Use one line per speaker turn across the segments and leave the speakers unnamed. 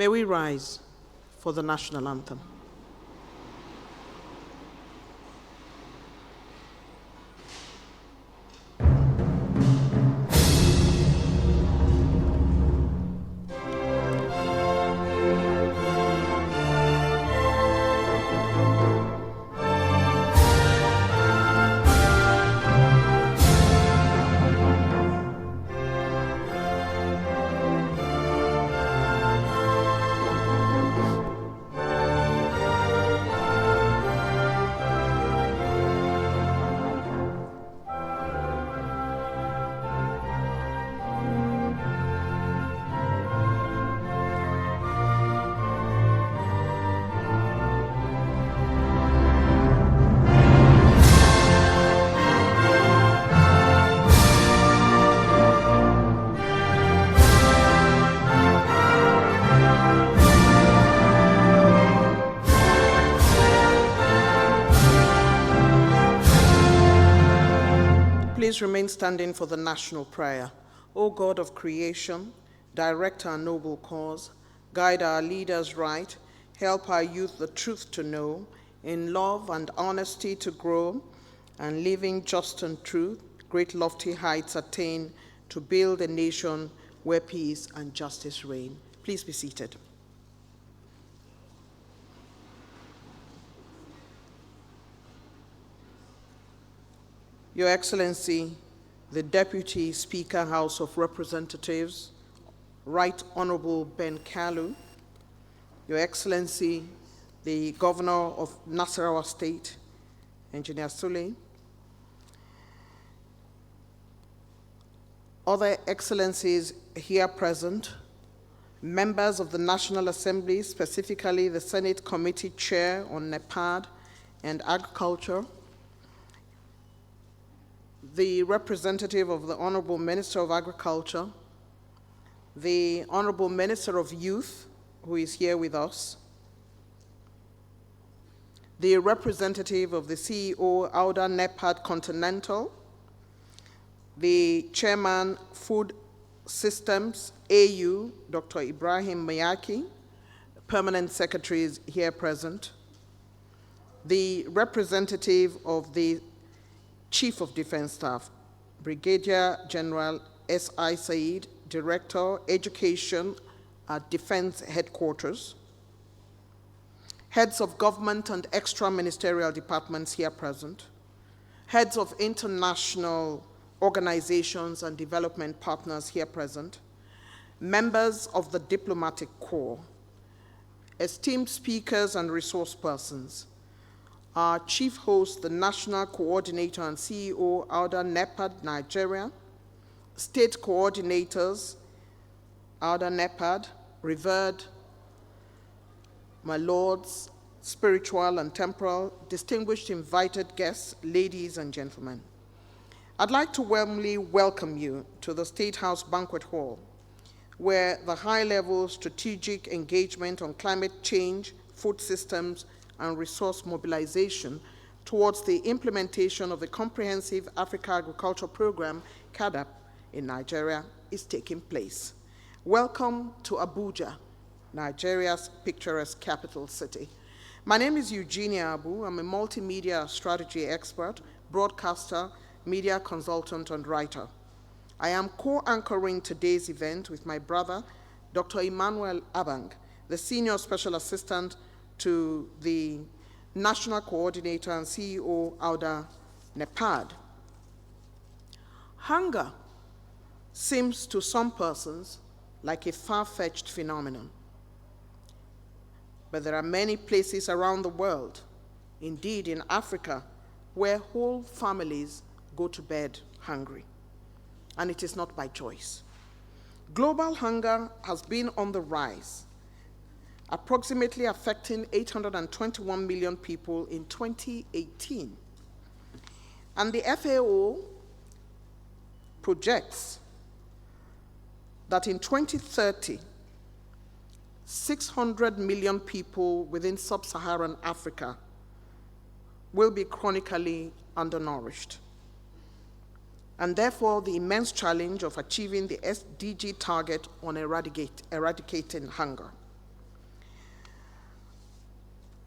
May we rise for the national anthem. Please remain standing for the national prayer. O God of creation, direct our noble cause, guide our leaders right, help our youth the truth to know, in love and honesty to grow, and living just and truth, great lofty heights attain, to build a nation where peace and justice reign. Please be seated. Your Excellency, the Deputy Speaker, House of Representatives, Right Honorable Ben Kalu, Your Excellency, the Governor of Nasarawa State, Engineer Sule, other Excellencies here present, members of the National Assembly, specifically the Senate Committee Chair on NEPAD and Agriculture, the representative of the Honorable Minister of Agriculture, the Honorable Minister of Youth, who is here with us, the representative of the CEO, Auda NEPAD Continental, the Chairman, Food Systems, AU, Dr. Ibrahim Mayaki, Permanent Secretaries here present, the representative of the Chief of Defense Staff, Brigadier General S.I. Said, Director, Education at Defense Headquarters, heads of government and extra-ministerial departments here present, heads of international organizations and development partners here present, members of the diplomatic corps, esteemed speakers and resource persons, our chief host, the National Coordinator and CEO, Auda NEPAD Nigeria, state coordinators, Auda NEPAD, revered, my lords, spiritual and temporal, distinguished invited guests, ladies and gentlemen. I'd like to warmly welcome you to the State House Banquet Hall, where the high-level strategic engagement on climate change, food systems, and resource mobilization towards the implementation of the Comprehensive Africa Agriculture Program, CAADP, in Nigeria is taking place. Welcome to Abuja, Nigeria's picturesque capital city. My name is Eugenia Abu. I'm a multimedia strategy expert, broadcaster, media consultant, and writer. I am co-anchoring today's event with my brother, Dr. Emmanuel Abang, the Senior Special Assistant to the National Coordinator and CEO, Auda NEPAD. Hunger seems to some persons like a far-fetched phenomenon. But there are many places around the world, indeed in Africa, where whole families go to bed hungry. And it is not by choice. Global hunger has been on the rise, approximately affecting 821 million people in 2018. And the FAO projects that in 2030, 600 million people within sub-Saharan Africa will be chronically undernourished. And therefore, the immense challenge of achieving the SDG target on eradicating hunger.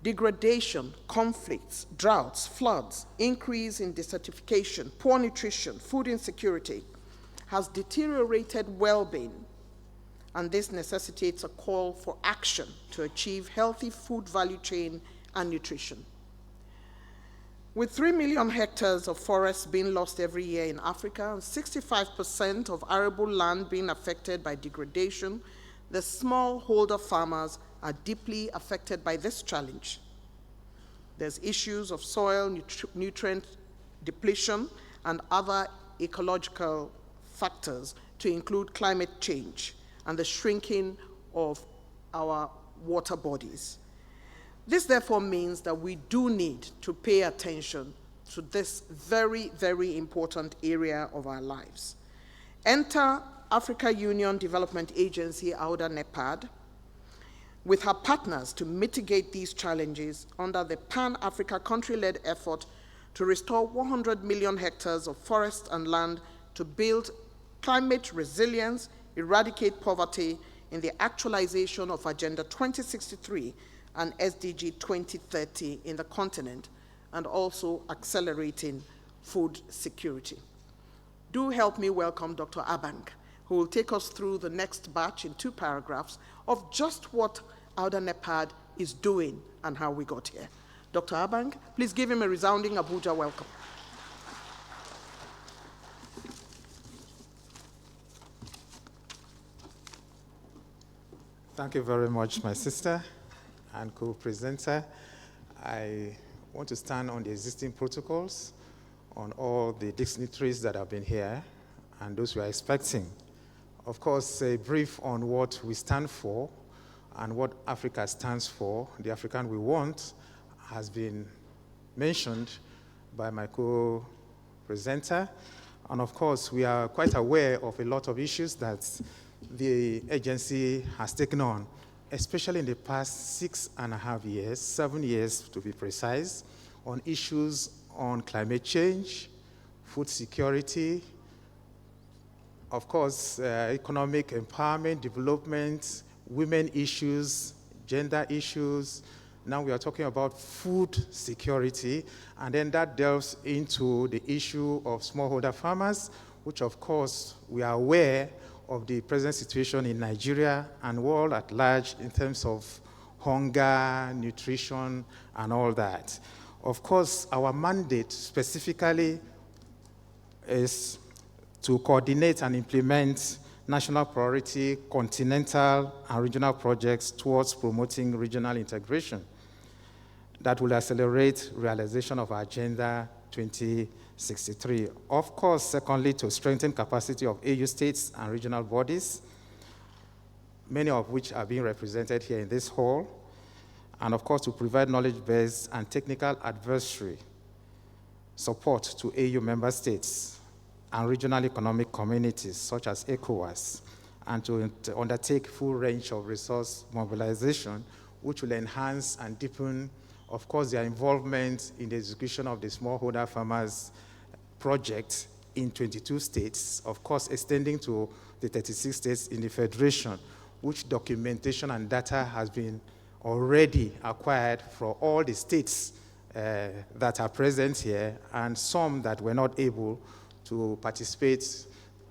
degradation, conflicts, droughts, floods, increase in desertification, poor nutrition, food insecurity has deteriorated well-being, and this necessitates a call for action to achieve healthy food value chain and nutrition. With 3 million hectares of forests being lost every year in Africa and 65% of arable land being affected by degradation, the smallholder farmers are deeply affected by this challenge. There's issues of soil, nutrient depletion, and other ecological factors to include climate change and the shrinking of our water bodies. This therefore means that we do need to pay attention to this very, very important area of our lives. Enter Africa Union Development Agency, AUDA NEPAD, with her partners to mitigate these challenges under the Pan-Africa country-led effort to restore 100 million hectares of forest and land to build climate resilience, eradicate poverty in the actualization of Agenda 2063 and SDG 2030 in the continent, and also accelerating food security. Do help me welcome Dr. Abang, who will take us through the next batch in 2 paragraphs of just what AUDA NEPAD is doing and how we got here. Dr. Abang, please give him a resounding Abuja welcome.
Thank you very much, my sister and co-presenter. I want to stand on the existing protocols, on all the dignitaries that have been here, and those we are expecting. Of course, a brief on what we stand for and what Africa stands for, the African we want, has been mentioned by my co-presenter. And of course, we are quite aware of a lot of issues that the agency has taken on, especially in the past 6.5 years, 7 years to be precise, on issues on climate change, food security, of course, economic empowerment, development, women issues, gender issues. Now we are talking about food security, and then that delves into the issue of smallholder farmers, which of course we are aware of the present situation in Nigeria and world at large in terms of hunger, nutrition, and all that. Of course, our mandate specifically is to coordinate and implement national priority, continental and regional projects towards promoting regional integration that will accelerate realization of Agenda 2063. Of course, secondly, to strengthen capacity of AU states and regional bodies, many of which are being represented here in this hall, and of course, to provide knowledge-based and technical advisory support to AU member states and regional economic communities, such as ECOWAS, and to undertake full range of resource mobilization, which will enhance and deepen, of course, their involvement in the execution of the smallholder farmers project in 22 states, of course, extending to the 36 states in the Federation, which documentation and data has been already acquired for all the states that are present here, and some that were not able to participate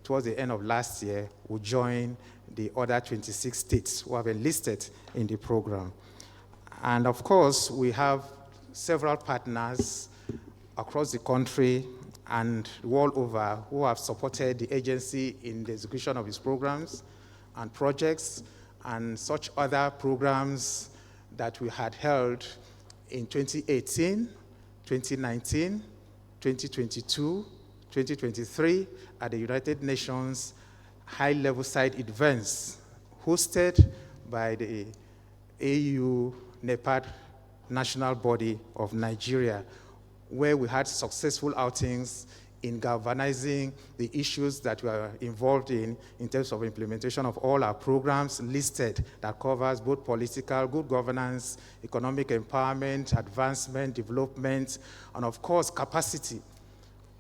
towards the end of last year will join the other 26 states who have enlisted in the program. And of course, we have several partners across the country and world over who have supported the agency in the execution of its programs and projects and such other programs that we had held in 2018, 2019, 2022, 2023 at the United Nations high-level site events hosted by the AU NEPAD national body of Nigeria, where we had successful outings in galvanizing the issues that we are involved in terms of implementation of all our programs listed that covers both political, good governance, economic empowerment, advancement, development, and of course, capacity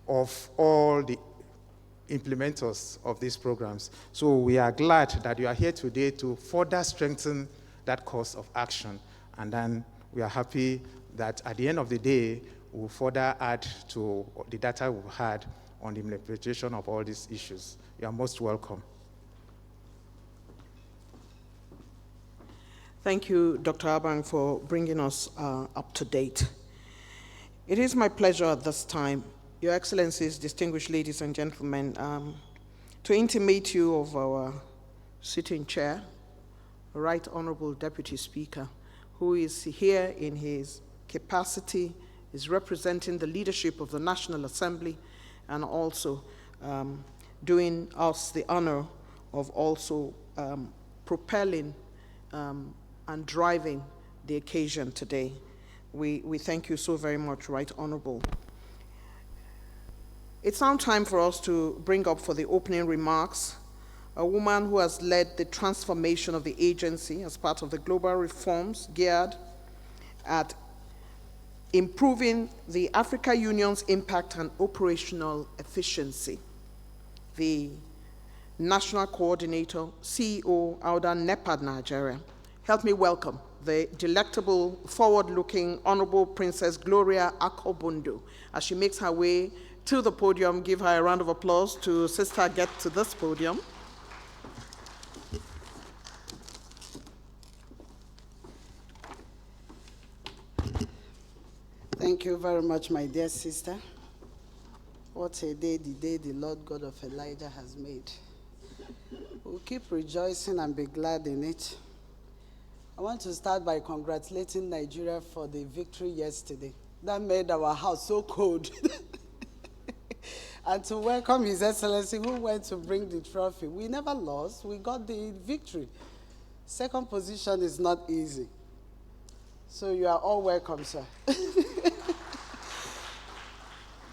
of all the implementers of these programs. So we are glad that you are here today to further strengthen that course of action. And then we are happy that at the end of the day, we'll further add to the data we've had on the implementation of all these issues. You are most welcome.
Thank you, Dr. Abang, for bringing us up to date. It is my pleasure at this time, Your Excellencies, distinguished ladies and gentlemen, to intimate you of our sitting chair, Right Honorable Deputy Speaker, who is here in his capacity, is representing the leadership of the National Assembly, and also doing us the honor of also propelling and driving the occasion today. We thank you so very much, Right Honorable. It's now time for us to bring up for the opening remarks a woman who has led the transformation of the agency as part of the global reforms geared at improving the Africa Union's impact and operational efficiency. The National Coordinator, CEO, AUDA NEPAD Nigeria. Help me welcome the delectable, forward-looking, Honorable Princess Gloria Akobundu. As she makes her way to the podium, give her a round of applause to sister get to this podium.
Thank you very much, my dear sister. What a day, the day the Lord God of Elijah has made. We'll keep rejoicing and be glad in it. I want to start by congratulating Nigeria for the victory yesterday. That made our house so cold. And to welcome His Excellency, who went to bring the trophy. We never lost, we got the victory. Second position is not easy. So you are all welcome, sir.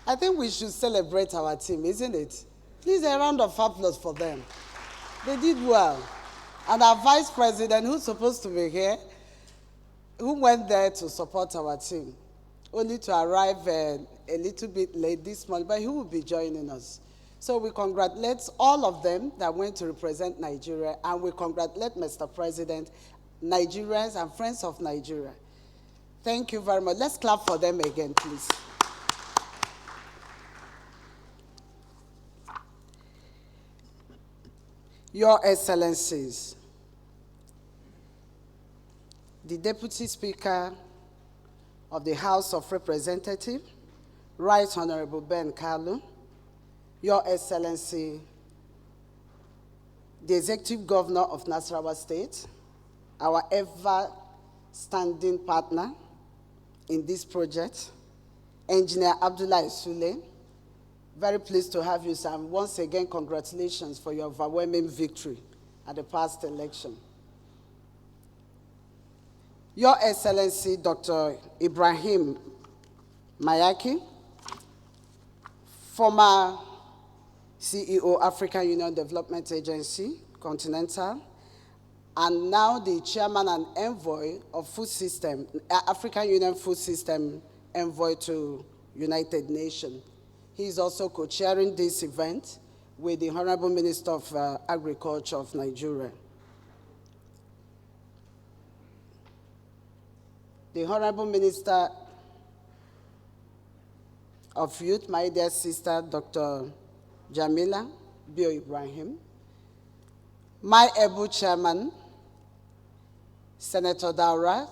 I think we should celebrate our team, isn't it? Please, a round of applause for them. They did well. And our vice president, who's supposed to be here, who went there to support our team, only to arrive a little bit late this morning, but he will be joining us. So we congratulate all of them that went to represent Nigeria, and we congratulate Mr. President, Nigerians and friends of Nigeria. Thank you very much. Let's clap for them again, please. Your Excellencies, the Deputy Speaker of the House of Representatives, Right Honorable Ben Kalu, Your Excellency, the Executive Governor of Nasarawa State, our ever-standing partner in this project, Engineer Abdullah Sule. Very pleased to have you, sir. Once again, congratulations for your overwhelming victory at the past election. Your Excellency, Dr. Ibrahim Mayaki, former CEO, African Union Development Agency, Continental, and now the chairman and envoy of Food System, African Union Food System envoy to United Nations. He is also co-chairing this event with the Honorable Minister of Agriculture of Nigeria. The Honorable Minister of Youth, my dear sister, Dr. Jamila Bio Ibrahim. My able chairman, Senator Daura.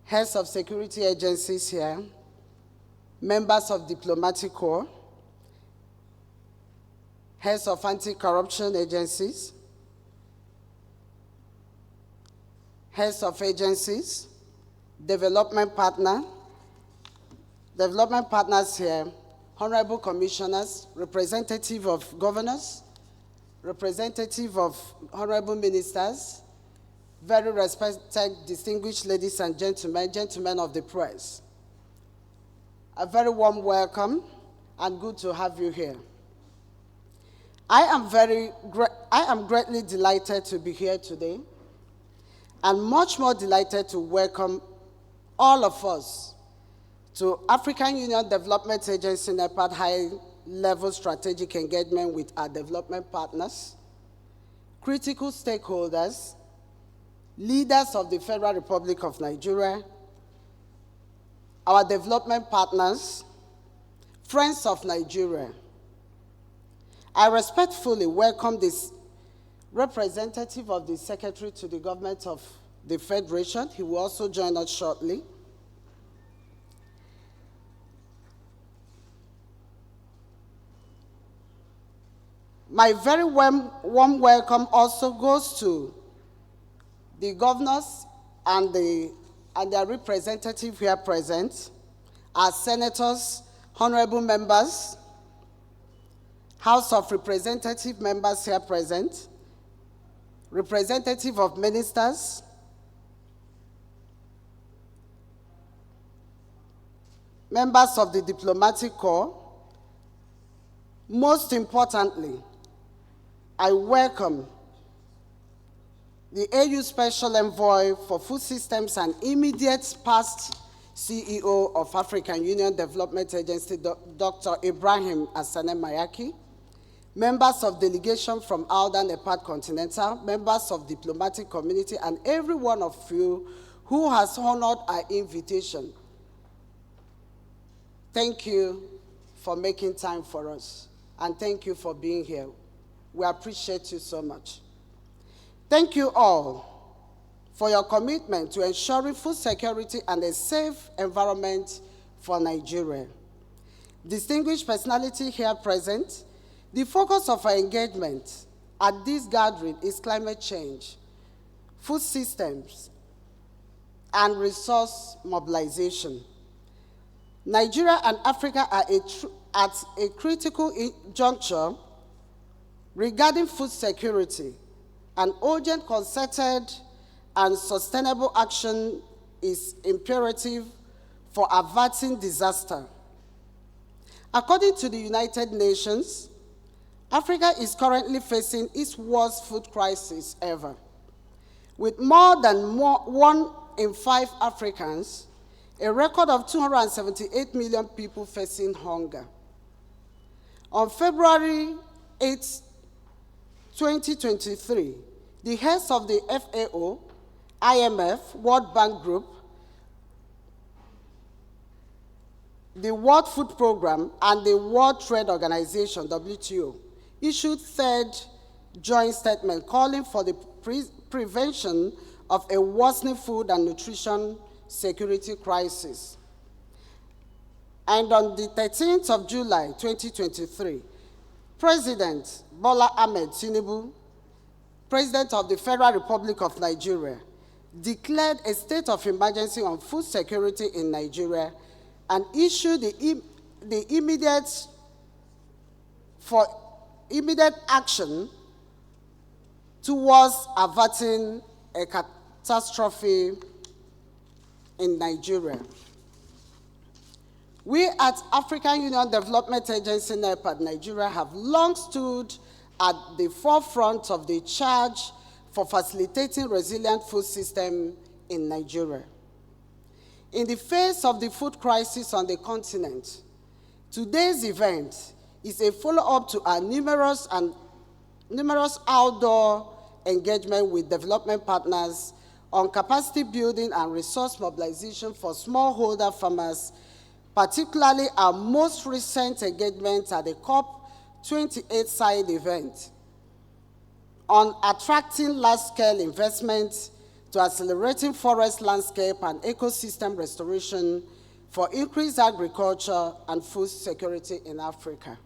Heads of security agencies here, members of diplomatic corps, heads of anti-corruption agencies, heads of agencies, development partners here, honorable commissioners, representative of governors, representative of honorable ministers, very respected, distinguished ladies and gentlemen, gentlemen of the press. A very warm welcome and good to have you here. I am greatly delighted to be here today and much more delighted to welcome all of us to African Union Development Agency NEPAD high-level strategic engagement with our development partners, critical stakeholders, leaders of the Federal Republic of Nigeria, our development partners, friends of Nigeria, I respectfully welcome this representative of the Secretary to the Government of the Federation. He will also join us shortly. My very warm welcome also goes to the governors and their representative here present, our senators, honorable members, House of Representative members here present, representative of ministers, members of the diplomatic corps. Most importantly, I welcome the AU Special Envoy for Food Systems and immediate past CEO of African Union Development Agency, Dr. Ibrahim Asane Mayaki, members of delegation from ALDA NEPAD Continental, members of diplomatic community, and every one of you who has honored our invitation. Thank you for making time for us, and thank you for being here. We appreciate you so much. Thank you all for your commitment to ensuring food security and a safe environment for Nigeria. Distinguished personality here present, the focus of our engagement at this gathering is climate change, food systems, and resource mobilization. Nigeria and Africa are at a critical juncture regarding food security. An urgent, concerted, and sustainable action is imperative for averting disaster. According to the United Nations, Africa is currently facing its worst food crisis ever, with more than 1 in 5 Africans, a record of 278 million people facing hunger. On February 8, 2023, the heads of the FAO, IMF, World Bank Group, the World Food Programme, and the World Trade Organization, WTO, issued third joint statement calling for the prevention of a worsening food and nutrition security crisis. And on the 13th of July, 2023, President Bola Ahmed Tinubu, President of the Federal Republic of Nigeria, declared a state of emergency on food security in Nigeria and issued the immediate action towards averting a catastrophe in Nigeria. We at African Union Development Agency, NEPAD, Nigeria, have long stood at the forefront of the charge for facilitating resilient food system in Nigeria. In the face of the food crisis on the continent, today's event is a follow-up to our numerous outdoor engagement with development partners on capacity building and resource mobilization for smallholder farmers, particularly our most recent engagement at the COP28 side event on attracting large-scale investments to accelerating forest landscape and ecosystem restoration for increased agriculture and food security in Africa.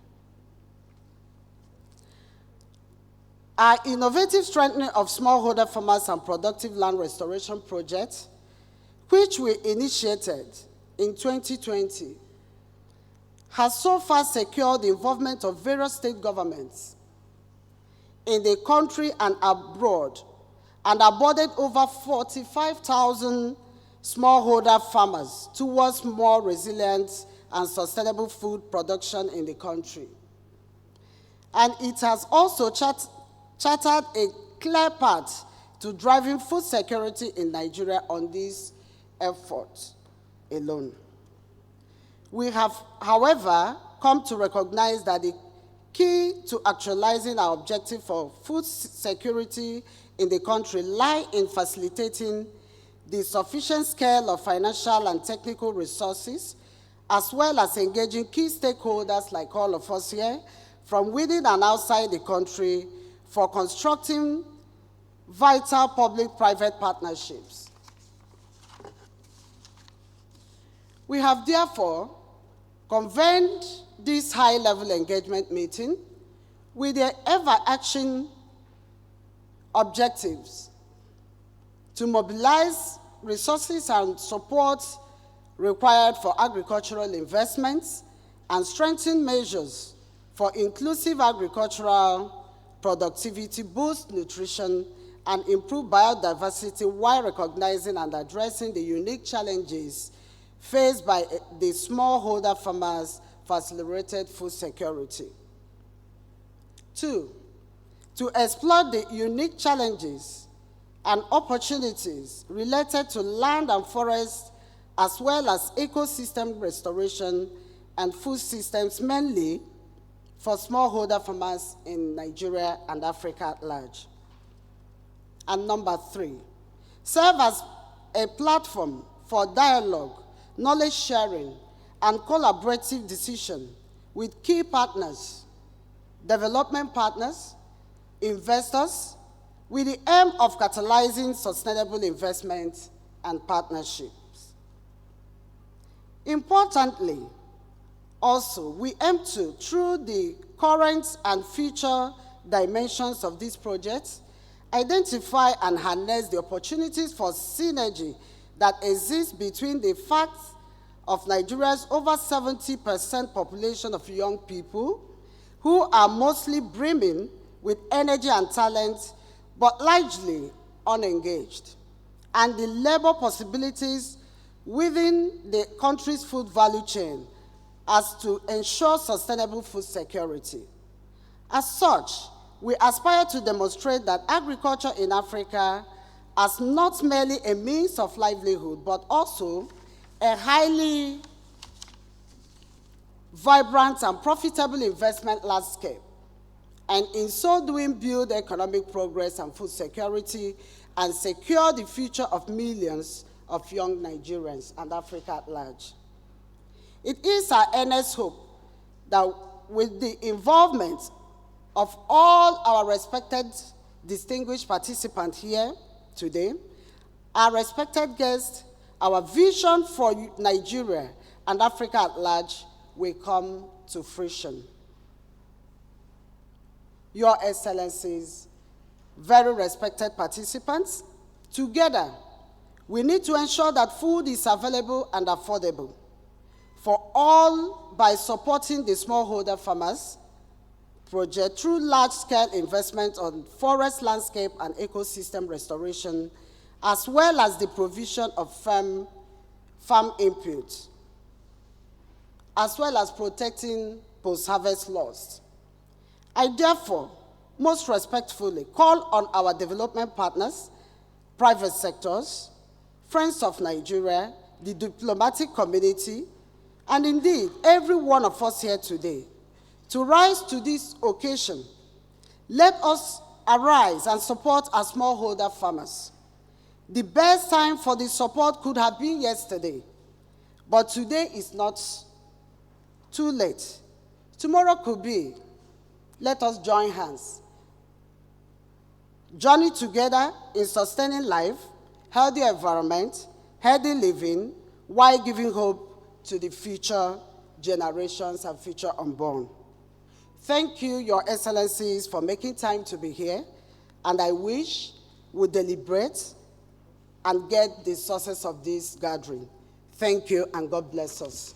Our innovative strengthening of smallholder farmers and productive land restoration project, which we initiated in 2020, has so far secured the involvement of various state governments in the country and abroad, and awarded over 45,000 smallholder farmers towards more resilient and sustainable food production in the country. And it has also chartered a clear path to driving food security in Nigeria on this effort alone. We have, however, come to recognize that the key to actualizing our objective for food security in the country lie in facilitating the sufficient scale of financial and technical resources, as well as engaging key stakeholders like all of us here, from within and outside the country, for constructing vital public-private partnerships. We have therefore convened this high-level engagement meeting with the overarching objectives to mobilize resources and support required for agricultural investments and strengthen measures for inclusive agricultural productivity, boost nutrition, and improve biodiversity while recognizing and addressing the unique challenges faced by the smallholder farmers for accelerated food security. 2, to explore the unique challenges and opportunities related to land and forest, as well as ecosystem restoration and food systems, mainly for smallholder farmers in Nigeria and Africa at large. And number 3, serve as a platform for dialogue, knowledge sharing, and collaborative decision with key partners, development partners, investors, with the aim of catalyzing sustainable investment and partnerships. Importantly, also, we aim to, through the current and future dimensions of these projects, identify and harness the opportunities for synergy that exist between the fact of Nigeria's over 70% population of young people who are mostly brimming with energy and talent, but largely unengaged, and the labor possibilities within the country's food value chain as to ensure sustainable food security. As such, we aspire to demonstrate that agriculture in Africa as not merely a means of livelihood, but also a highly vibrant and profitable investment landscape, and in so doing build economic progress and food security and secure the future of millions of young Nigerians and Africa at large. It is our earnest hope that with the involvement of all our respected distinguished participants here today, our respected guests, our vision for Nigeria and Africa at large will come to fruition. Your Excellencies, very respected participants, together we need to ensure that food is available and affordable for all by supporting the smallholder farmers project through large-scale investment on forest landscape and ecosystem restoration, as well as the provision of farm inputs, as well as protecting post-harvest loss. I therefore most respectfully call on our development partners, private sectors, friends of Nigeria, the diplomatic community, and indeed every one of us here today to rise to this occasion. Let us arise and support our smallholder farmers. The best time for the support could have been yesterday, but today is not too late. Tomorrow could be. Let us join hands. Journey together in sustaining life, healthy environment, healthy living, while giving hope to the future generations and future unborn. Thank you, Your Excellencies, for making time to be here, and I wish we deliberate and get the success of this gathering. Thank you, and God bless us.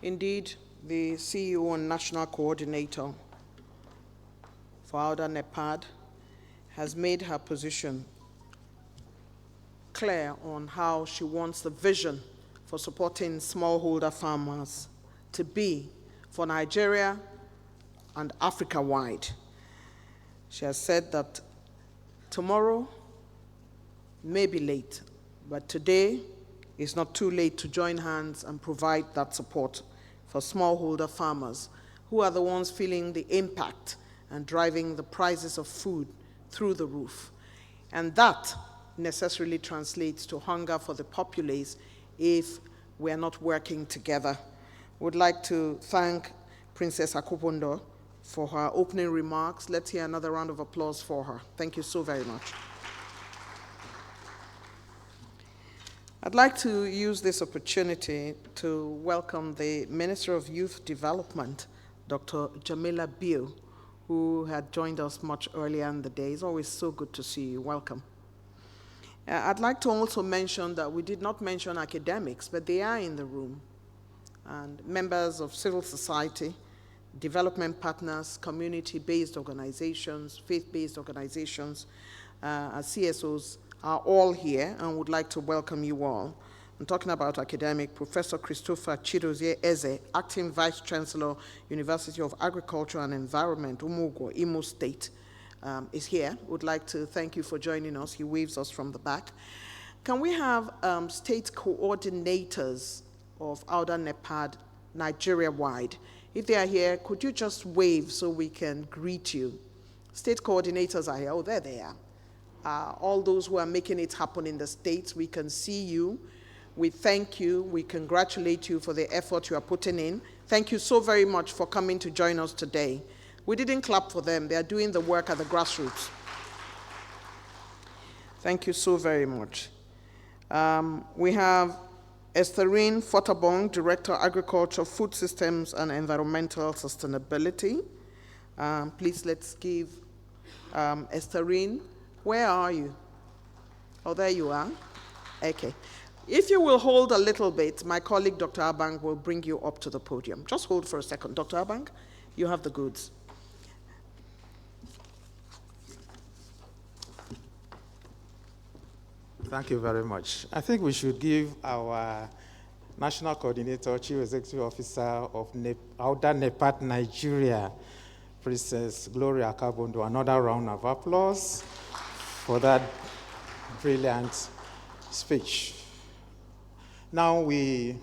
Indeed, the CEO and National Coordinator for Outer NEPAD has made her position clear on how she wants the vision for supporting smallholder farmers to be for Nigeria and Africa-wide. She has said that tomorrow may be late, but today is not too late to join hands and provide that support for smallholder farmers who are the ones feeling the impact and driving the prices of food through the roof. And that necessarily translates to hunger for the populace if we are not working together. Would like to thank Princess Akupondo for her opening remarks. Let's hear another round of applause for her. Thank you so very much. I'd like to use this opportunity to welcome the Minister of Youth Development, Dr. Jamila Biu, who had joined us much earlier in the day. It's always so good to see you. Welcome. I'd like to also mention that we did not mention academics, but they are in the room, and members of civil society, development partners, community-based organizations, faith-based organizations, CSOs are all here and would like to welcome you all. I'm talking about academic. Professor Christopher Chidozie Eze, Acting Vice Chancellor, University of Agriculture and Environment, Umugo, Imo State, is here. Would like to thank you for joining us. He waves us from the back. Can we have state coordinators of AUDA NEPAD Nigeria-wide? If they are here, could you just wave so we can greet you? State coordinators are here. Oh, there they are. All those who are making it happen in the states, we can see you. We thank you. We congratulate you for the effort you are putting in. Thank you so very much for coming to join us today. We didn't clap for them. They are doing the work at the grassroots. Thank you so very much. We have Estherine Fortabong, Director, Agriculture, Food Systems and Environmental Sustainability. Please let's give Estherine. Where are you? Oh, there you are. Okay. If you will hold a little bit, my colleague, Dr. Abang, will bring you up to the podium. Just hold for a second. Dr. Abang, you have the goods.
Thank you very much. I think we should give our National Coordinator, Chief Executive Officer of AUDA NEPAD Nigeria, Princess Gloria Akabondo, another round of applause for that brilliant speech. Now we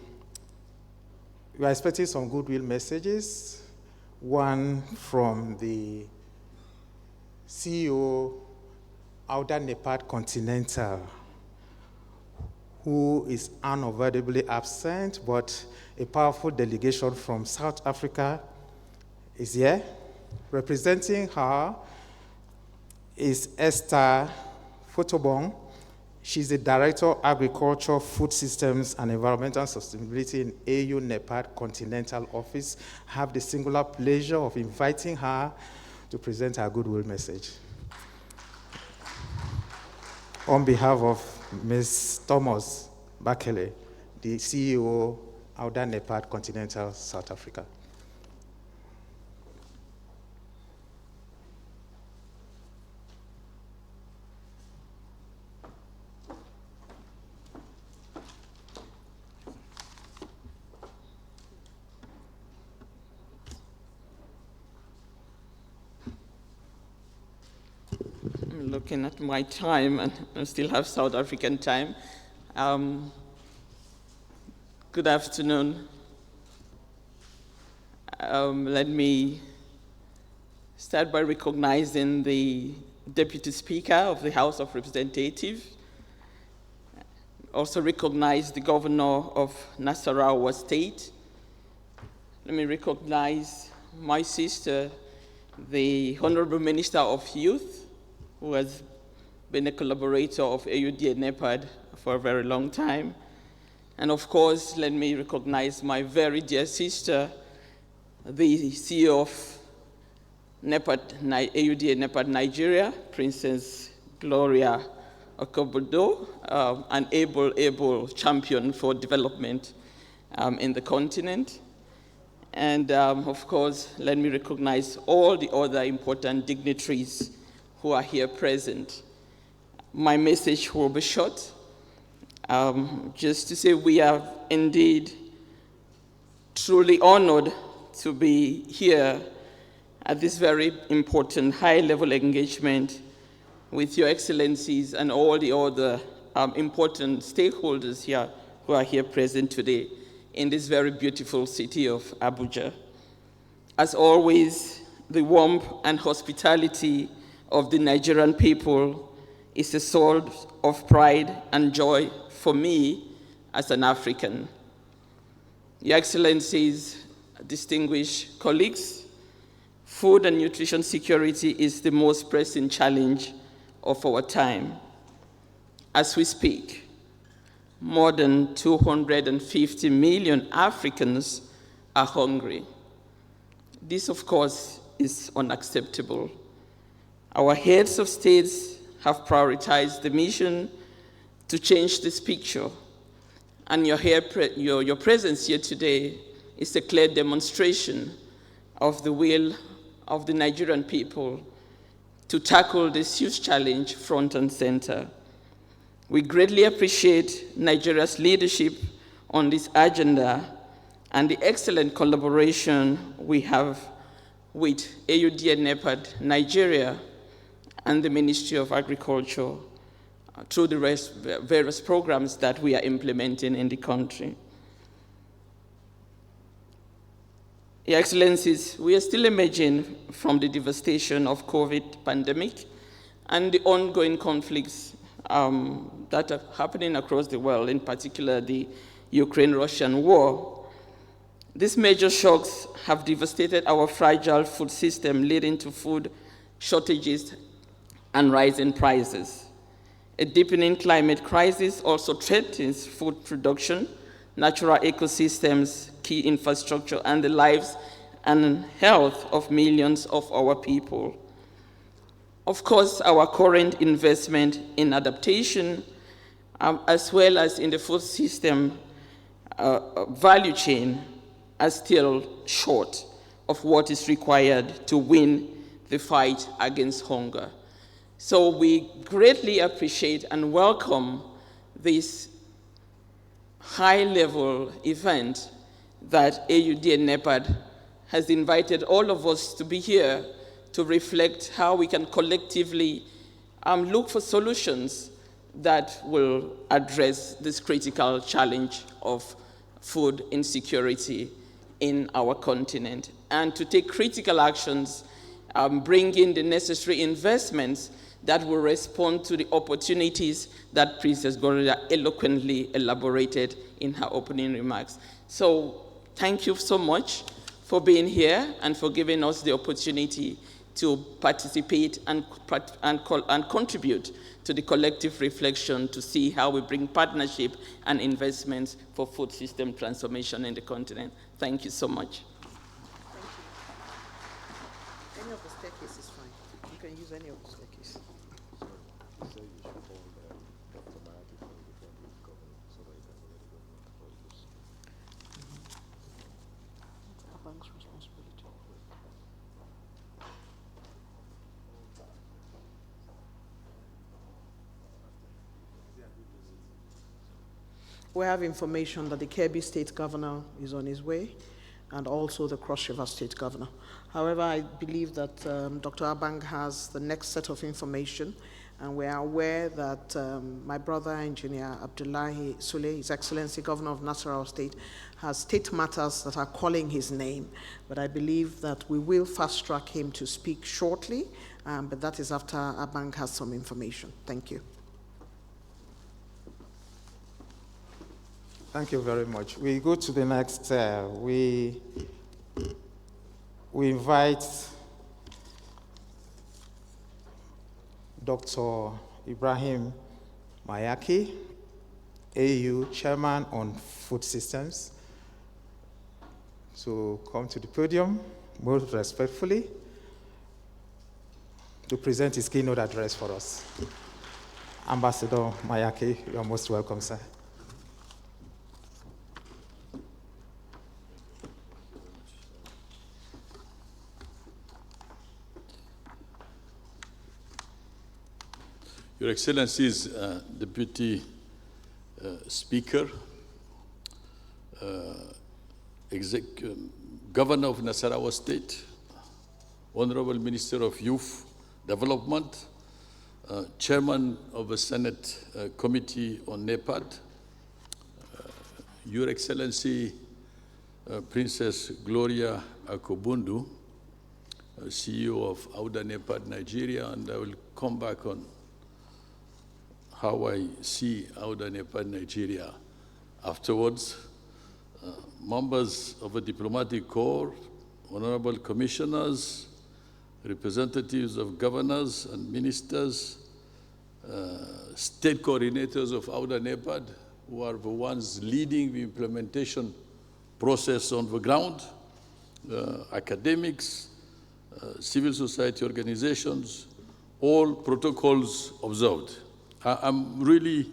are expecting some goodwill messages. One from the CEO, AUDA NEPAD Continental, who is unavoidably absent, but a powerful delegation from South Africa is here. Representing her is Esther Fortabong. She's the Director of Agriculture, Food Systems and Environmental Sustainability in AU NEPAD Continental Office. I have the singular pleasure of inviting her to present her goodwill message. On behalf of Ms. Thomas Bakele, the CEO, AUDA NEPAD Continental South Africa.
Looking at my time, and I still have South African time. Good afternoon. Let me start by recognizing the Deputy Speaker of the House of Representatives. Also recognize the Governor of Nasarawa State. Let me recognize my sister, the Honorable Minister of Youth, who has been a collaborator of AUD and NEPAD for a very long time. And of course, let me recognize my very dear sister, the CEO of NEPAD, AUD and NEPAD Nigeria, Princess Gloria Akabondo, an able champion for development in the continent. And of course, let me recognize all the other important dignitaries who are here present. My message will be short. Just to say we are indeed truly honored to be here at this very important high-level engagement with Your Excellencies and all the other important stakeholders here who are here present today in this very beautiful city of Abuja. As always, the warmth and hospitality of the Nigerian people is a source of pride and joy for me as an African. Your Excellencies, distinguished colleagues, food and nutrition security is the most pressing challenge of our time. As we speak, more than 250 million Africans are hungry. This, of course, is unacceptable. Our heads of states have prioritized the mission to change this picture, and your presence here today is a clear demonstration of the will of the Nigerian people to tackle this huge challenge front and center. We greatly appreciate Nigeria's leadership on this agenda and the excellent collaboration we have with AUD and NEPAD Nigeria and the Ministry of Agriculture through the various programs that we are implementing in the country. Your Excellencies, we are still emerging from the devastation of COVID pandemic and the ongoing conflicts that are happening across the world, in particular the Ukraine-Russian war. These major shocks have devastated our fragile food system, leading to food shortages and rising prices. A deepening climate crisis also threatens food production, natural ecosystems, key infrastructure, and the lives and health of millions of our people. Of course, our current investment in adaptation, as well as in the food system value chain, are still short of what is required to win the fight against hunger. So we greatly appreciate and welcome this high-level event that AUD and NEPAD has invited all of us to be here to reflect how we can collectively look for solutions that will address this critical challenge of food insecurity in our continent, and to take critical actions, bring in the necessary investments that will respond to the opportunities that Princess Gorilla eloquently elaborated in her opening remarks. So thank you so much for being here and for giving us the opportunity to participate and contribute to the collective reflection to see how we bring partnership and investments for food system transformation in the continent. Thank you so much.
Thank you. Any of the staircase is fine. You can use any of the staircase. We have information that the Kebbi State Governor is on his way, and also the Cross River State Governor. However, I believe that Dr. Abang has the next set of information, and we are aware that my brother, Engineer Abdullahi Sule, His Excellency Governor of Nasarawa State, has state matters that are calling his name. But I believe that we will fast-track him to speak shortly, but that is after Abang has some information. Thank you.
Thank you very much. We go to the next. We invite Dr. Ibrahim Mayaki, AU Chairman on Food Systems, to come to the podium, most respectfully, to present his keynote address for us. Ambassador Mayaki, you are most welcome, sir.
Your Excellencies, Deputy Speaker, Governor of Nasarawa State, Honorable Minister of Youth Development, Chairman of the Senate Committee on NEPAD, Your Excellency Princess Gloria Akobundu, CEO of AUDA NEPAD Nigeria, and I will come back on how I see AUDA NEPAD Nigeria afterwards. Members of the Diplomatic Corps, honorable commissioners, representatives of governors and ministers, state coordinators of AUDA NEPAD, who are the ones leading the implementation process on the ground, academics, civil society organizations, all protocols observed. I'm really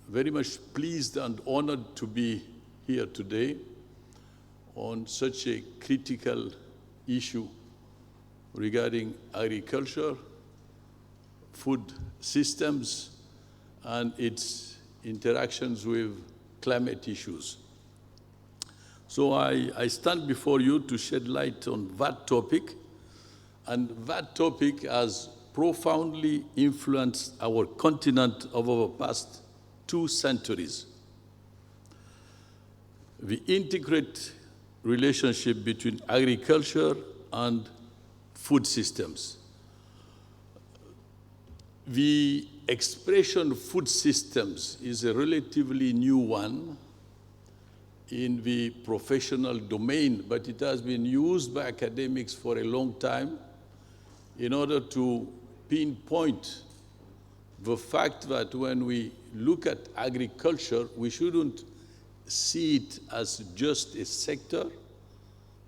very much pleased and honored to be here today on such a critical issue regarding agriculture, food systems, and its interactions with climate issues. So I stand before you to shed light on that topic, and that topic has profoundly influenced our continent over the past 2 centuries. The integrated relationship between agriculture and food systems. The expression food systems is a relatively new one in the professional domain, but it has been used by academics for a long time in order to pinpoint the fact that when we look at agriculture, we shouldn't see it as just a sector,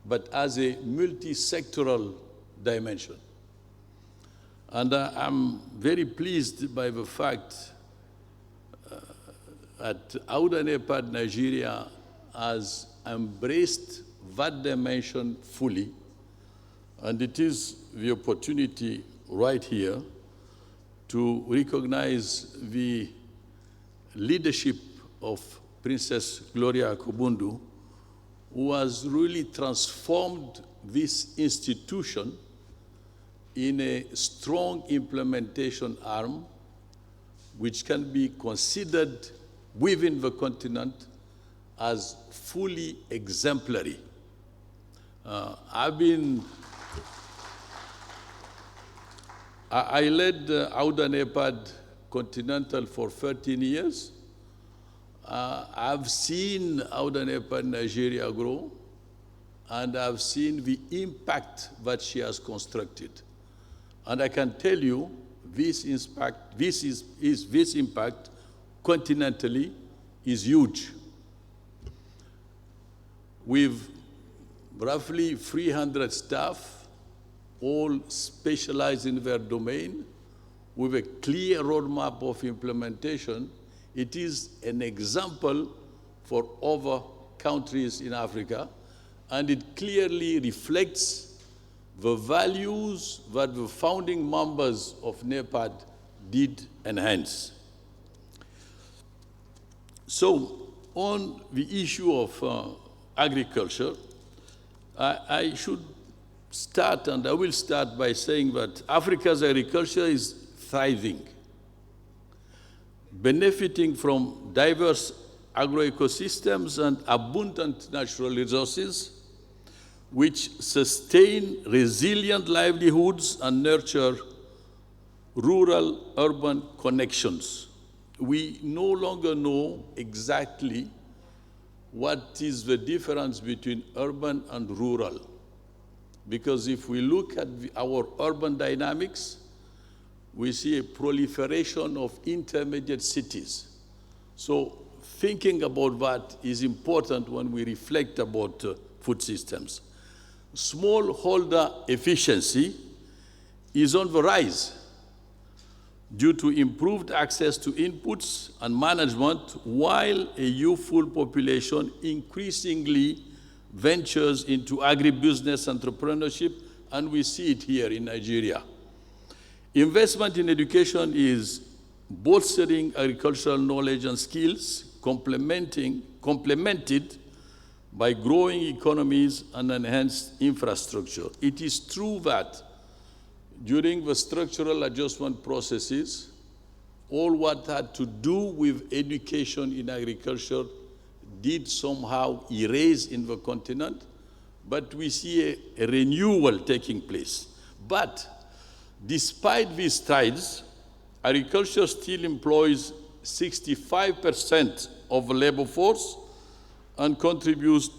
but as a multi-sectoral dimension. And I'm very pleased by the fact that AUDA NEPAD Nigeria has embraced that dimension fully, and it is the opportunity right here to recognize the leadership of Princess Gloria Akobundu, who has really transformed this institution in a strong implementation arm, which can be considered within the continent as fully exemplary. I led AUDA NEPAD Continental for 13 years. I've seen AUDA NEPAD Nigeria grow, and I've seen the impact that she has constructed. And I can tell you, this impact continentally is huge. With roughly 300 staff, all specialized in their domain, with a clear roadmap of implementation, it is an example for other countries in Africa, and it clearly reflects the values that the founding members of NEPAD did enhance. So, on the issue of agriculture, I should start, and I will start by saying that Africa's agriculture is thriving, benefiting from diverse agroecosystems and abundant natural resources, which sustain resilient livelihoods and nurture rural-urban connections. We no longer know exactly what is the difference between urban and rural. Because if we look at our urban dynamics, we see a proliferation of intermediate cities. So thinking about that is important when we reflect about food systems. Smallholder efficiency is on the rise due to improved access to inputs and management, while a youthful population increasingly ventures into agribusiness entrepreneurship, and we see it here in Nigeria. Investment in education is bolstering agricultural knowledge and skills, complemented by growing economies and enhanced infrastructure. It is true that during the structural adjustment processes, all what had to do with education in agriculture did somehow erase in the continent, but we see a renewal taking place. But despite these strides, agriculture still employs 65% of the labor force and contributes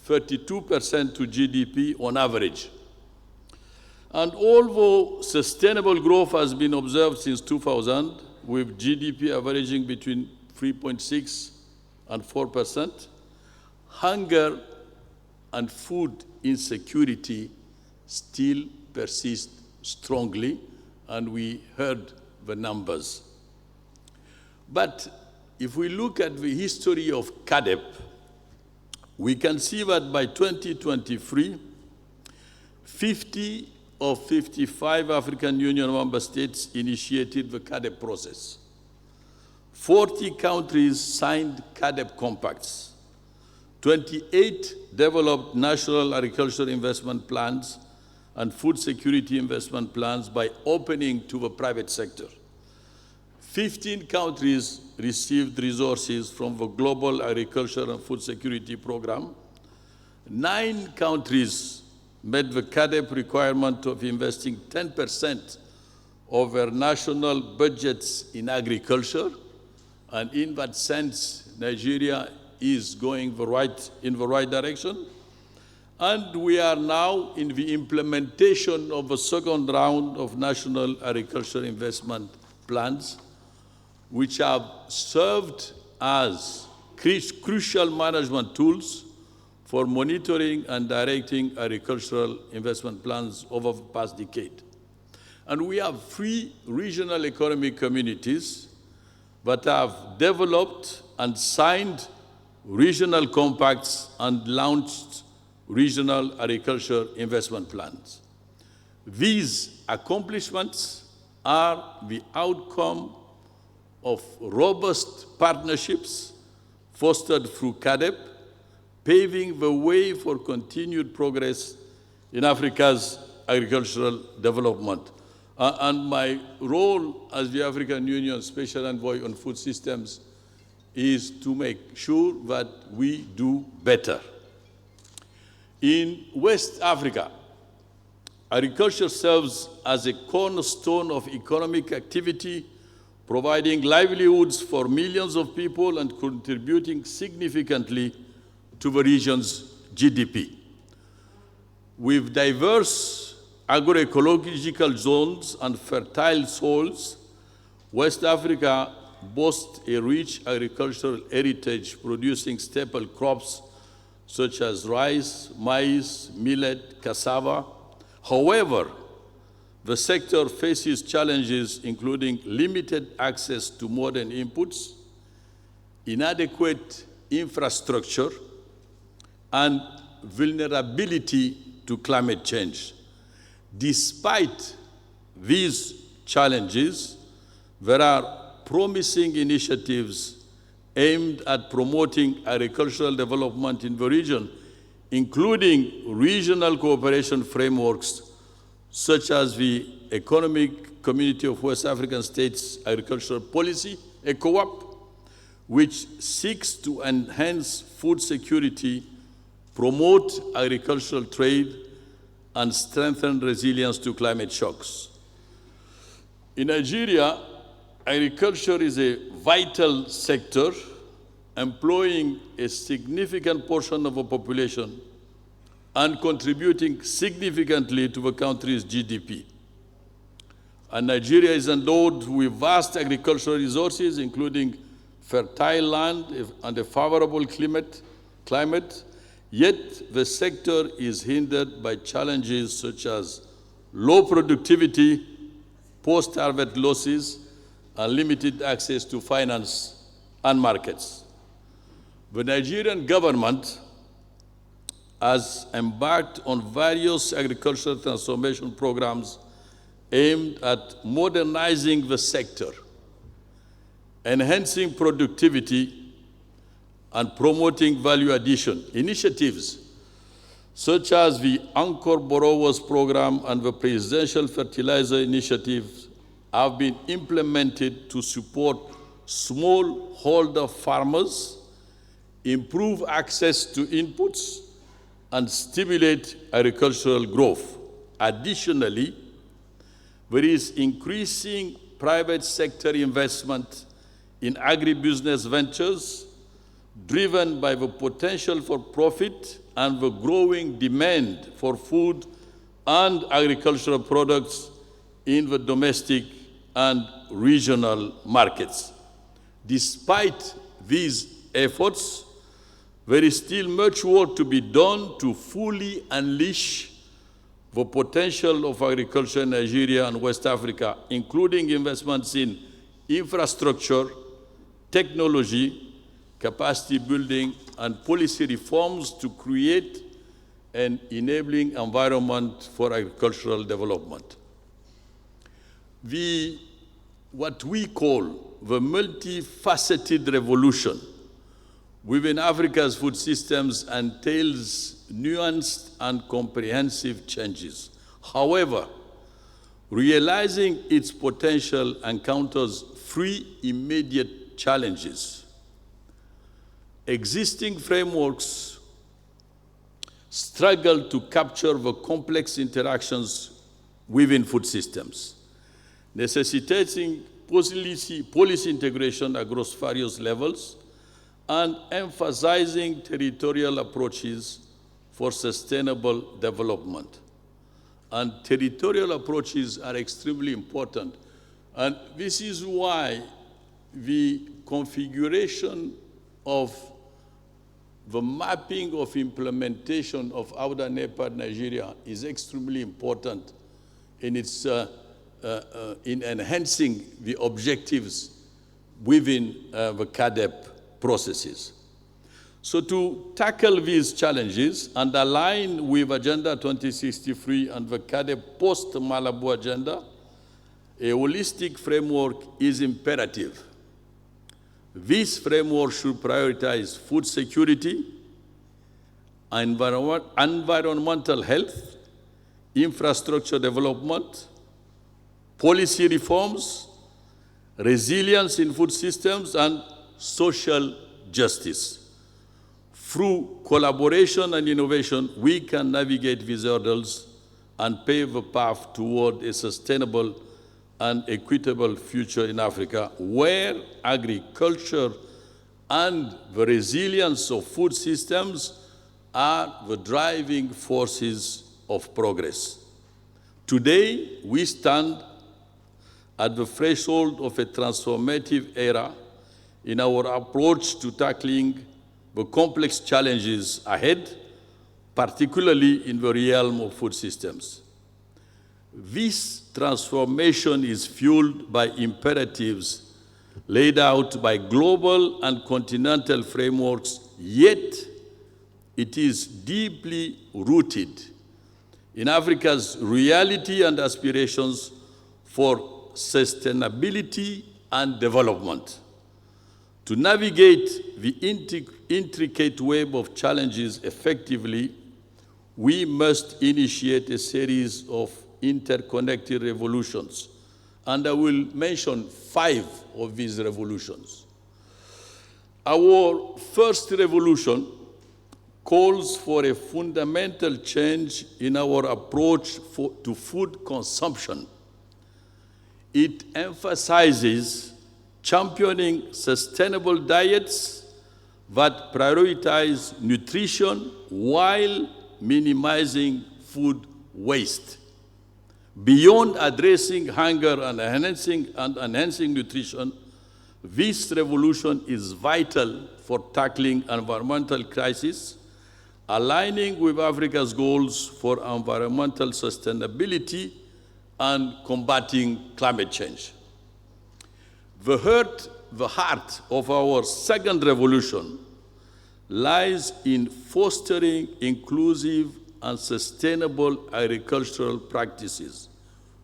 32% to GDP on average. And although sustainable growth has been observed since 2000, with GDP averaging between 3.6 and 4%, hunger and food insecurity still persist strongly, and we heard the numbers. But if we look at the history of CAADP, we can see that by 2023, 50 of 55 African Union member states initiated the CAADP process. 40 countries signed CAADP compacts. 28 developed national agricultural investment plans and food security investment plans by opening to the private sector. 15 countries received resources from the Global Agriculture and Food Security Program. 9 countries met the CAADP requirement of investing 10% of their national budgets in agriculture. And in that sense, Nigeria is going in the right direction. And we are now in the implementation of the second round of national agricultural investment plans, which have served as crucial management tools for monitoring and directing agricultural investment plans over the past decade. And we have 3 regional economic communities that have developed and signed regional compacts and launched regional agriculture investment plans. These accomplishments are the outcome of robust partnerships fostered through CAADP, paving the way for continued progress in Africa's agricultural development. And my role as the African Union Special Envoy on Food Systems is to make sure that we do better. In West Africa, agriculture serves as a cornerstone of economic activity, providing livelihoods for millions of people and contributing significantly to the region's GDP. With diverse agroecological zones and fertile soils, West Africa boasts a rich agricultural heritage producing staple crops such as rice, maize, millet, cassava. However, the sector faces challenges including limited access to modern inputs, inadequate infrastructure, and vulnerability to climate change. Despite these challenges, there are promising initiatives aimed at promoting agricultural development in the region, including regional cooperation frameworks such as the Economic Community of West African States Agricultural Policy, ECOWAP, which seeks to enhance food security, promote agricultural trade, and strengthen resilience to climate shocks. In Nigeria, agriculture is a vital sector employing a significant portion of the population and contributing significantly to the country's GDP. And Nigeria is endowed with vast agricultural resources, including fertile land and a favorable climate, yet the sector is hindered by challenges such as low productivity, post-harvest losses, and limited access to finance and markets. The Nigerian government has embarked on various agricultural transformation programs aimed at modernizing the sector, enhancing productivity, and promoting value addition. Initiatives such as the Anchor Borrowers Program and the Presidential Fertilizer Initiative, have been implemented to support smallholder farmers, improve access to inputs, and stimulate agricultural growth. Additionally, there is increasing private sector investment in agribusiness ventures driven by the potential for profit and the growing demand for food and agricultural products in the domestic and regional markets. Despite these efforts, there is still much work to be done to fully unleash the potential of agriculture in Nigeria and West Africa, including investments in infrastructure, technology, capacity building, and policy reforms to create an enabling environment for agricultural development. What we call the multifaceted revolution within Africa's food systems entails nuanced and comprehensive changes. However, realizing its potential encounters three immediate challenges. Existing frameworks struggle to capture the complex interactions within food systems, necessitating policy integration across various levels and emphasizing territorial approaches for sustainable development. And territorial approaches are extremely important. And this is why the configuration of the mapping of implementation of AUDA NEPAD Nigeria is extremely important in its in enhancing the objectives within the CAADP processes. So to tackle these challenges and align with Agenda 2063 and the CAADP post-Malabo agenda, a holistic framework is imperative. This framework should prioritize food security, environmental health, infrastructure development, policy reforms, resilience in food systems, and social justice. Through collaboration and innovation, we can navigate these hurdles and pave a path toward a sustainable and equitable future in Africa, where agriculture and the resilience of food systems are the driving forces of progress. Today, we stand at the threshold of a transformative era in our approach to tackling the complex challenges ahead, particularly in the realm of food systems. This transformation is fueled by imperatives laid out by global and continental frameworks, yet it is deeply rooted in Africa's reality and aspirations for sustainability and development. To navigate the intricate web of challenges effectively, we must initiate a series of interconnected revolutions. And I will mention 5 of these revolutions. Our first revolution calls for a fundamental change in our approach to food consumption. It emphasizes championing sustainable diets that prioritize nutrition while minimizing food waste. Beyond addressing hunger and enhancing nutrition, this revolution is vital for tackling environmental crisis, aligning with Africa's goals for environmental sustainability and combating climate change. The heart of our second revolution lies in fostering inclusive and sustainable agricultural practices,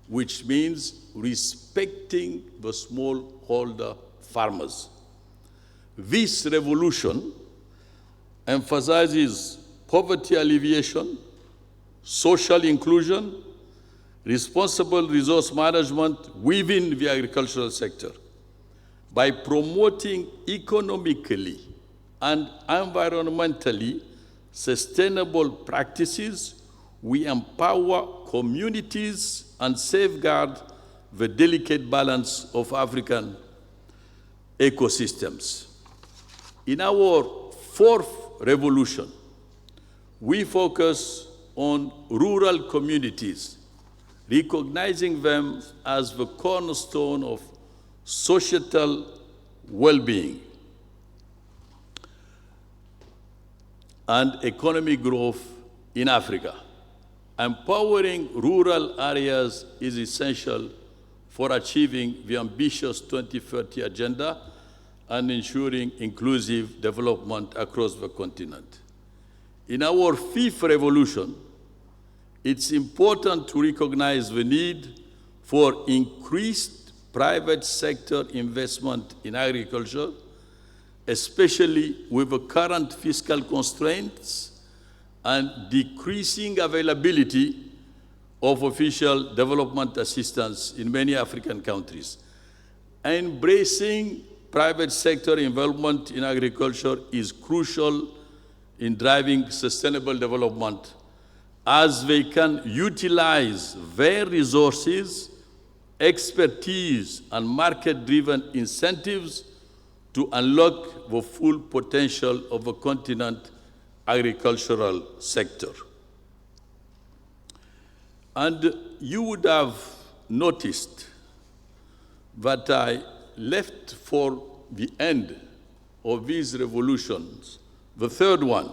which means respecting the smallholder farmers. This revolution emphasizes poverty alleviation, social inclusion, responsible resource management within the agricultural sector. By promoting economically and environmentally sustainable practices, we empower communities and safeguard the delicate balance of African ecosystems. In our fourth revolution, we focus on rural communities, recognizing them as the cornerstone of societal well-being and economic growth in Africa. Empowering rural areas is essential for achieving the ambitious 2030 agenda and ensuring inclusive development across the continent. In our fifth revolution, it's important to recognize the need for increased private sector investment in agriculture, especially with the current fiscal constraints and decreasing availability of official development assistance in many African countries. Embracing private sector involvement in agriculture is crucial in driving sustainable development, as they can utilize their resources, expertise, and market-driven incentives to unlock the full potential of the continent's agricultural sector. And you would have noticed that I left for the end of these revolutions the third one,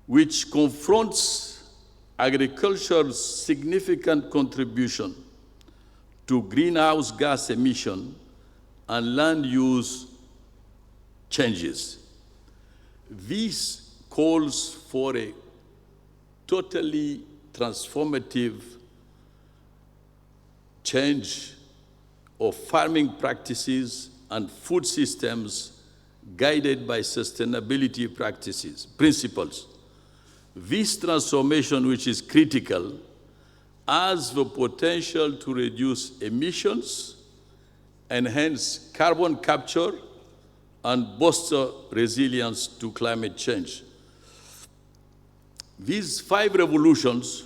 which confronts agriculture's significant contribution to greenhouse gas emission and land use changes. This calls for a totally transformative change of farming practices and food systems guided by sustainability principles. This transformation, which is critical, has the potential to reduce emissions, enhance carbon capture, and bolster resilience to climate change. These 5 revolutions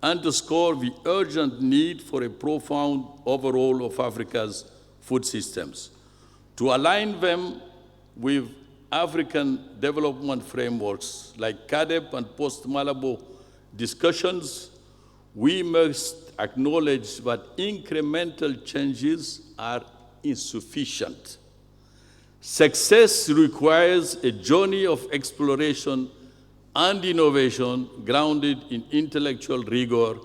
underscore the urgent need for a profound overhaul of Africa's food systems. To align them with African development frameworks like CAADP and post-Malabo discussions, we must acknowledge that incremental changes are insufficient. Success requires a journey of exploration and innovation grounded in intellectual rigor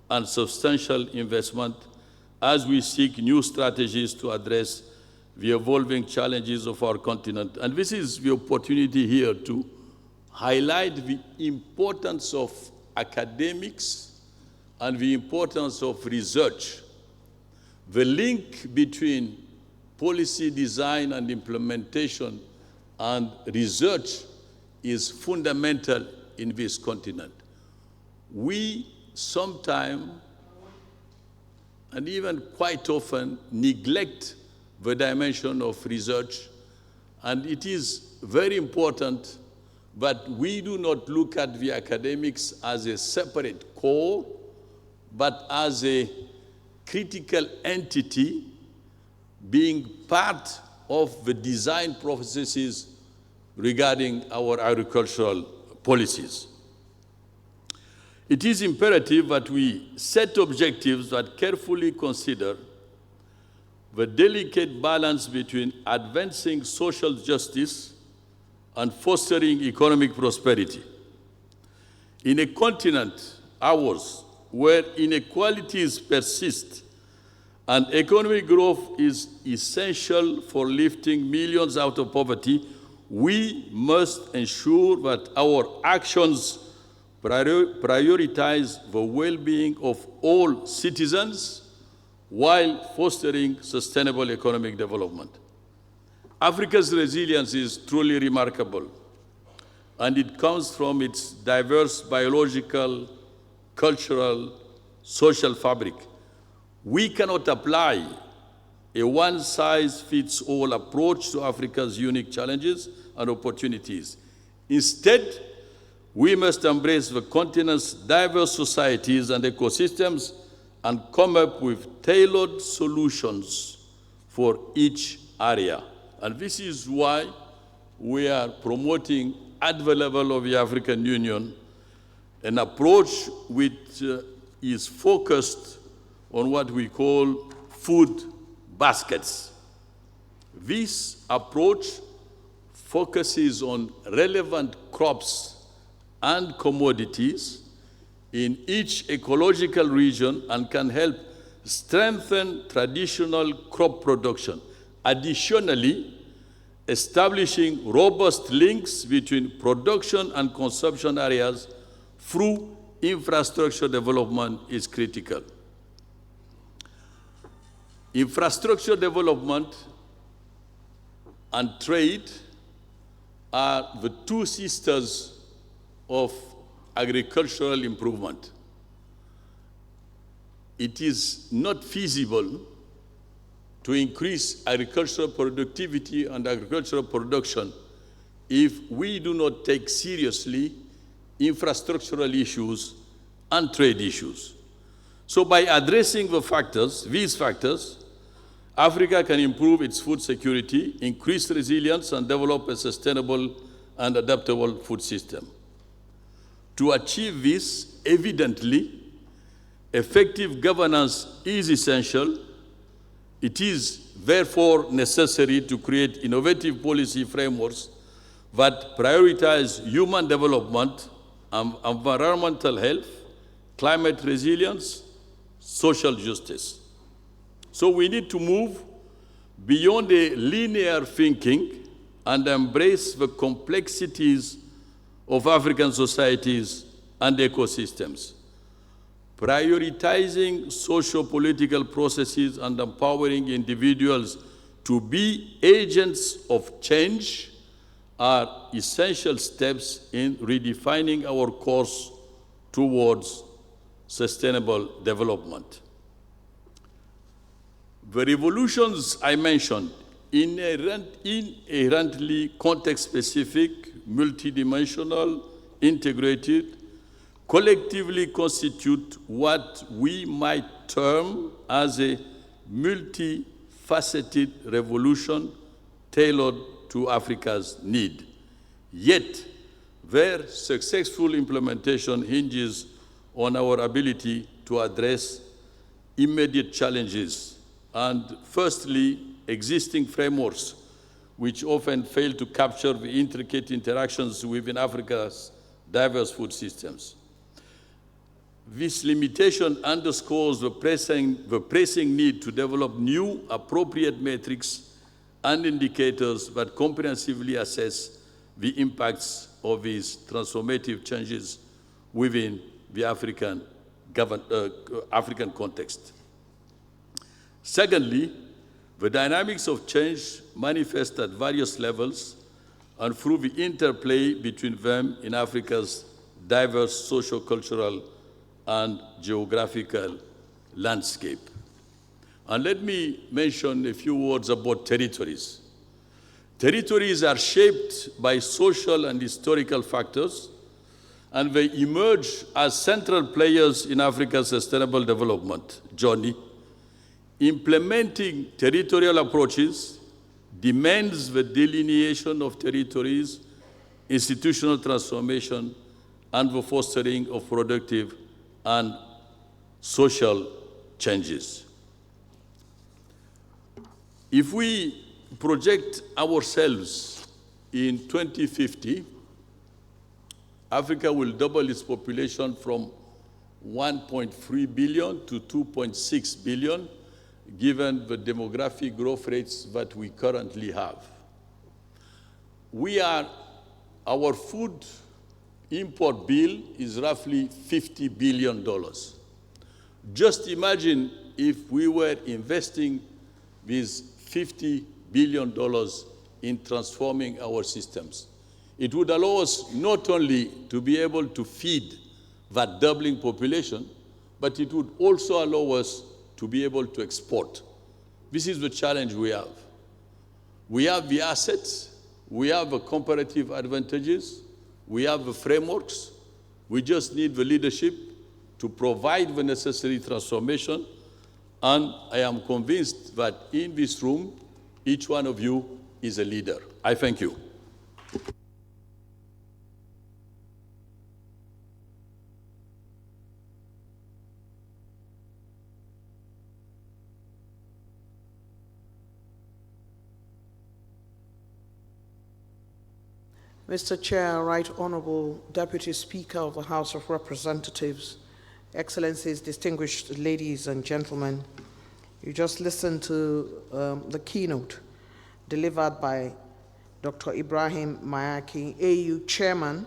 and substantial investment as we seek new strategies to address the evolving challenges of our continent. And this is the opportunity here to highlight the importance of academics and the importance of research. The link between policy design and implementation and research is fundamental in this continent. We sometimes, and even quite often, neglect the dimension of research, and it is very important that we do not look at the academics as a separate core, but as a critical entity being part of the design processes regarding our agricultural policies. It is imperative that we set objectives that carefully consider the delicate balance between advancing social justice and fostering economic prosperity. In a continent, ours, where inequalities persist and economic growth is essential for lifting millions out of poverty, we must ensure that our actions prioritize the well-being of all citizens while fostering sustainable economic development. Africa's resilience is truly remarkable. and it comes from its diverse biological, cultural, social fabric. We cannot apply a one-size-fits-all approach to Africa's unique challenges and opportunities. Instead, we must embrace the continent's diverse societies and ecosystems and come up with tailored solutions for each area. And this is why we are promoting at the level of the African Union an approach which is focused on what we call food baskets. This approach focuses on relevant crops and commodities in each ecological region and can help strengthen traditional crop production. Additionally, establishing robust links between production and consumption areas through infrastructure development is critical. Infrastructure development and trade are the two sisters of agricultural improvement. It is not feasible to increase agricultural productivity and agricultural production if we do not take seriously infrastructural issues and trade issues. So by addressing these factors, Africa can improve its food security, increase resilience, and develop a sustainable and adaptable food system. To achieve this, evidently, effective governance is essential. It is therefore necessary to create innovative policy frameworks that prioritize human development, environmental health, climate resilience, social justice. So we need to move beyond a linear thinking and embrace the complexities of African societies and ecosystems. Prioritizing socio-political processes and empowering individuals to be agents of change are essential steps in redefining our course towards sustainable development. The revolutions I mentioned, inherently context-specific, multidimensional, integrated, collectively constitute what we might term as a multifaceted revolution tailored to Africa's need. Yet, their successful implementation hinges on our ability to address immediate challenges and, firstly, existing frameworks, which often fail to capture the intricate interactions within Africa's diverse food systems. This limitation underscores the pressing need to develop new appropriate metrics and indicators that comprehensively assess the impacts of these transformative changes within the African context. Secondly, the dynamics of change manifest at various levels and through the interplay between them in Africa's diverse socio-cultural and geographical landscape. And let me mention a few words about territories. Territories are shaped by social and historical factors, and they emerge as central players in Africa's sustainable development journey. Implementing territorial approaches demands the delineation of territories, institutional transformation, and the fostering of productive and social changes. If we project ourselves in 2050, Africa will double its population from 1.3 billion to 2.6 billion, given the demographic growth rates that we currently have. Our food import bill is roughly $50 billion. Just imagine if we were investing these $50 billion in transforming our systems. It would allow us not only to be able to feed that doubling population, but it would also allow us to be able to export. This is the challenge we have. We have the assets, we have the comparative advantages, we have the frameworks, we just need the leadership to provide the necessary transformation, and I am convinced that in this room, each one of you is a leader. I thank you.
Mr. Chair, Right Honorable Deputy Speaker of the House of Representatives, Excellencies, distinguished ladies and gentlemen, you just listened to the keynote delivered by Dr. Ibrahim Mayaki, AU Chairman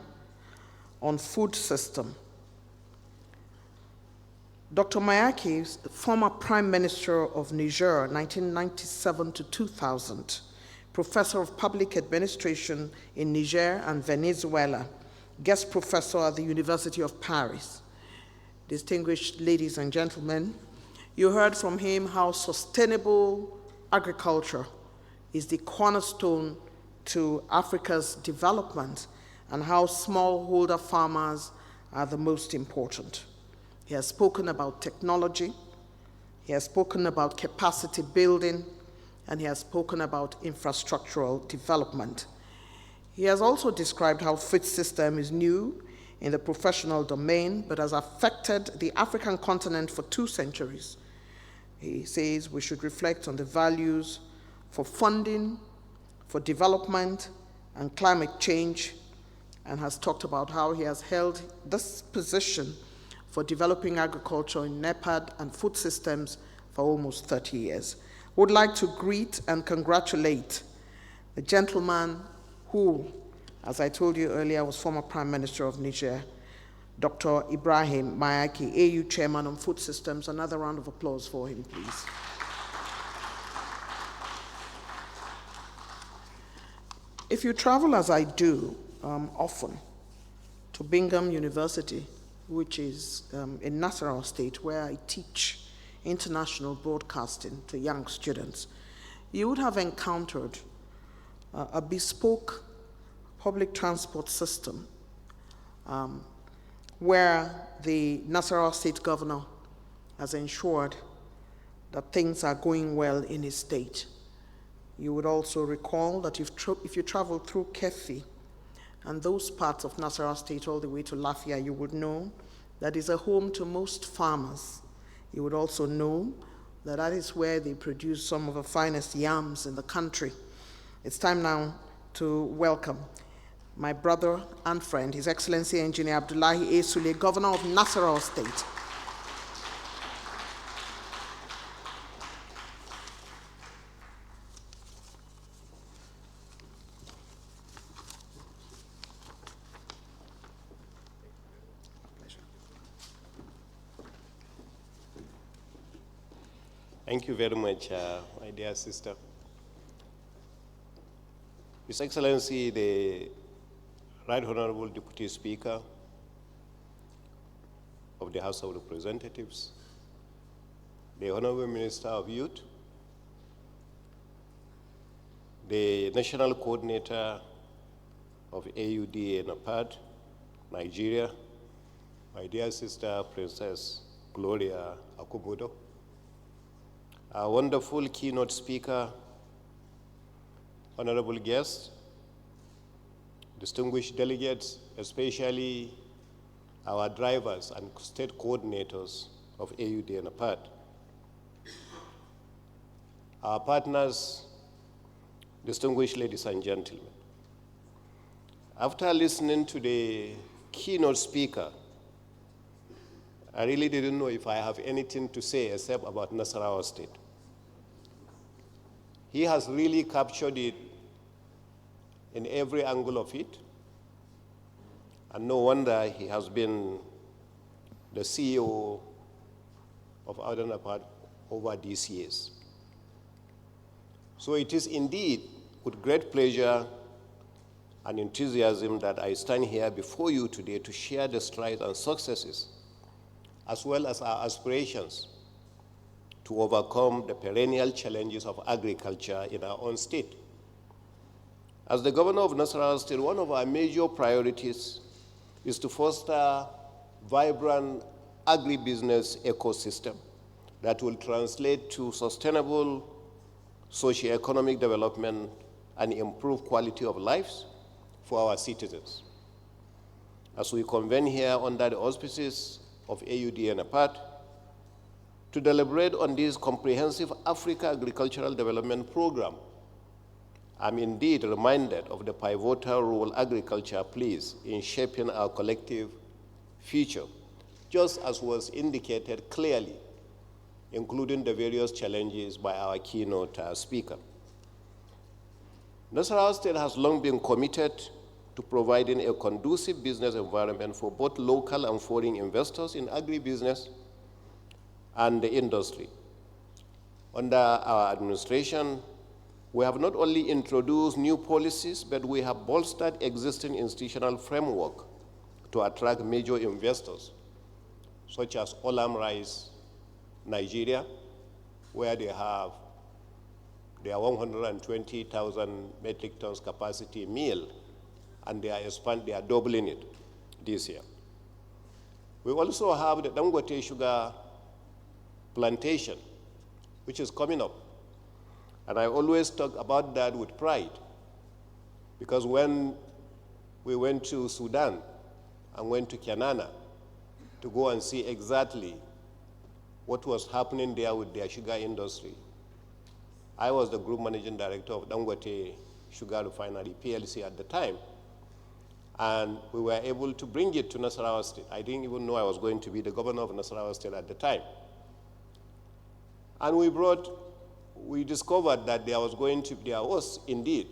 on food system. Dr. Mayaki is the former Prime Minister of Niger, 1997 to 2000. Professor of Public Administration in Niger and Venezuela, guest professor at the University of Paris. Distinguished ladies and gentlemen, you heard from him how sustainable agriculture is the cornerstone to Africa's development and how smallholder farmers are the most important. He has spoken about technology, he has spoken about capacity building, and he has spoken about infrastructural development. He has also described how food system is new in the professional domain, but has affected the African continent for 2 centuries. He says we should reflect on the values for funding, for development, and climate change, and has talked about how he has held this position for developing agriculture in NEPAD and food systems for almost 30 years. Would like to greet and congratulate the gentleman who, as I told you earlier, was former Prime Minister of Niger, Dr. Ibrahim Mayaki, AU Chairman on Food Systems. Another round of applause for him, please. If you travel, as I do often, to Bingham University, which is in Nasarawa State, where I teach international broadcasting to young students, you would have encountered a bespoke public transport system where the Nasarawa State Governor has ensured that things are going well in his state. You would also recall that if you travel through Kefi and those parts of Nasarawa State all the way to Lafia, you would know that is a home to most farmers. You would also know that that is where they produce some of the finest yams in the country. It's time now to welcome my brother and friend, His Excellency Engineer Abdullahi A. Sule, Governor of Nasarawa State.
Thank you very much, my dear sister. His Excellency, the Right Honorable Deputy Speaker of the House of Representatives, the Honorable Minister of Youth, the National Coordinator of AUD and NAPAD, Nigeria, my dear sister, Princess Gloria Akubudo, our wonderful keynote speaker, honorable guests, distinguished delegates, especially our drivers and state coordinators of AUD and APAD, our partners, distinguished ladies and gentlemen. After listening to the keynote speaker, I really didn't know if I have anything to say except about Nasarawa State. He has really captured it in every angle of it, and no wonder he has been the CEO of Adanapad over these years. So it is indeed with great pleasure and enthusiasm that I stand here before you today to share the strides and successes, as well as our aspirations to overcome the perennial challenges of agriculture in our own state. As the governor of Nasarawa State, one of our major priorities is to foster vibrant agribusiness ecosystem that will translate to sustainable socio-economic development and improve quality of lives for our citizens. As we convene here under the auspices of AUD and APAT to deliberate on this comprehensive Africa Agricultural Development Program, I'm indeed reminded of the pivotal role agriculture plays in shaping our collective future, just as was indicated clearly, including the various challenges by our keynote speaker. Nasarawa State has long been committed to providing a conducive business environment for both local and foreign investors in agribusiness and the industry. Under our administration, we have not only introduced new policies, but we have bolstered existing institutional framework to attract major investors, such as Olam Rice, Nigeria, where they have their 120,000 metric tons capacity mill, and they are doubling it this year. We also have the Dangote sugar plantation, which is coming up. And I always talk about that with pride, because when we went to Sudan and went to Kenana to go and see exactly what was happening there with their sugar industry, I was the group managing director of Dangote Sugar Refinery, PLC at the time, and we were able to bring it to Nasarawa State. I didn't even know I was going to be the governor of Nasarawa State at the time. And we discovered that there was indeed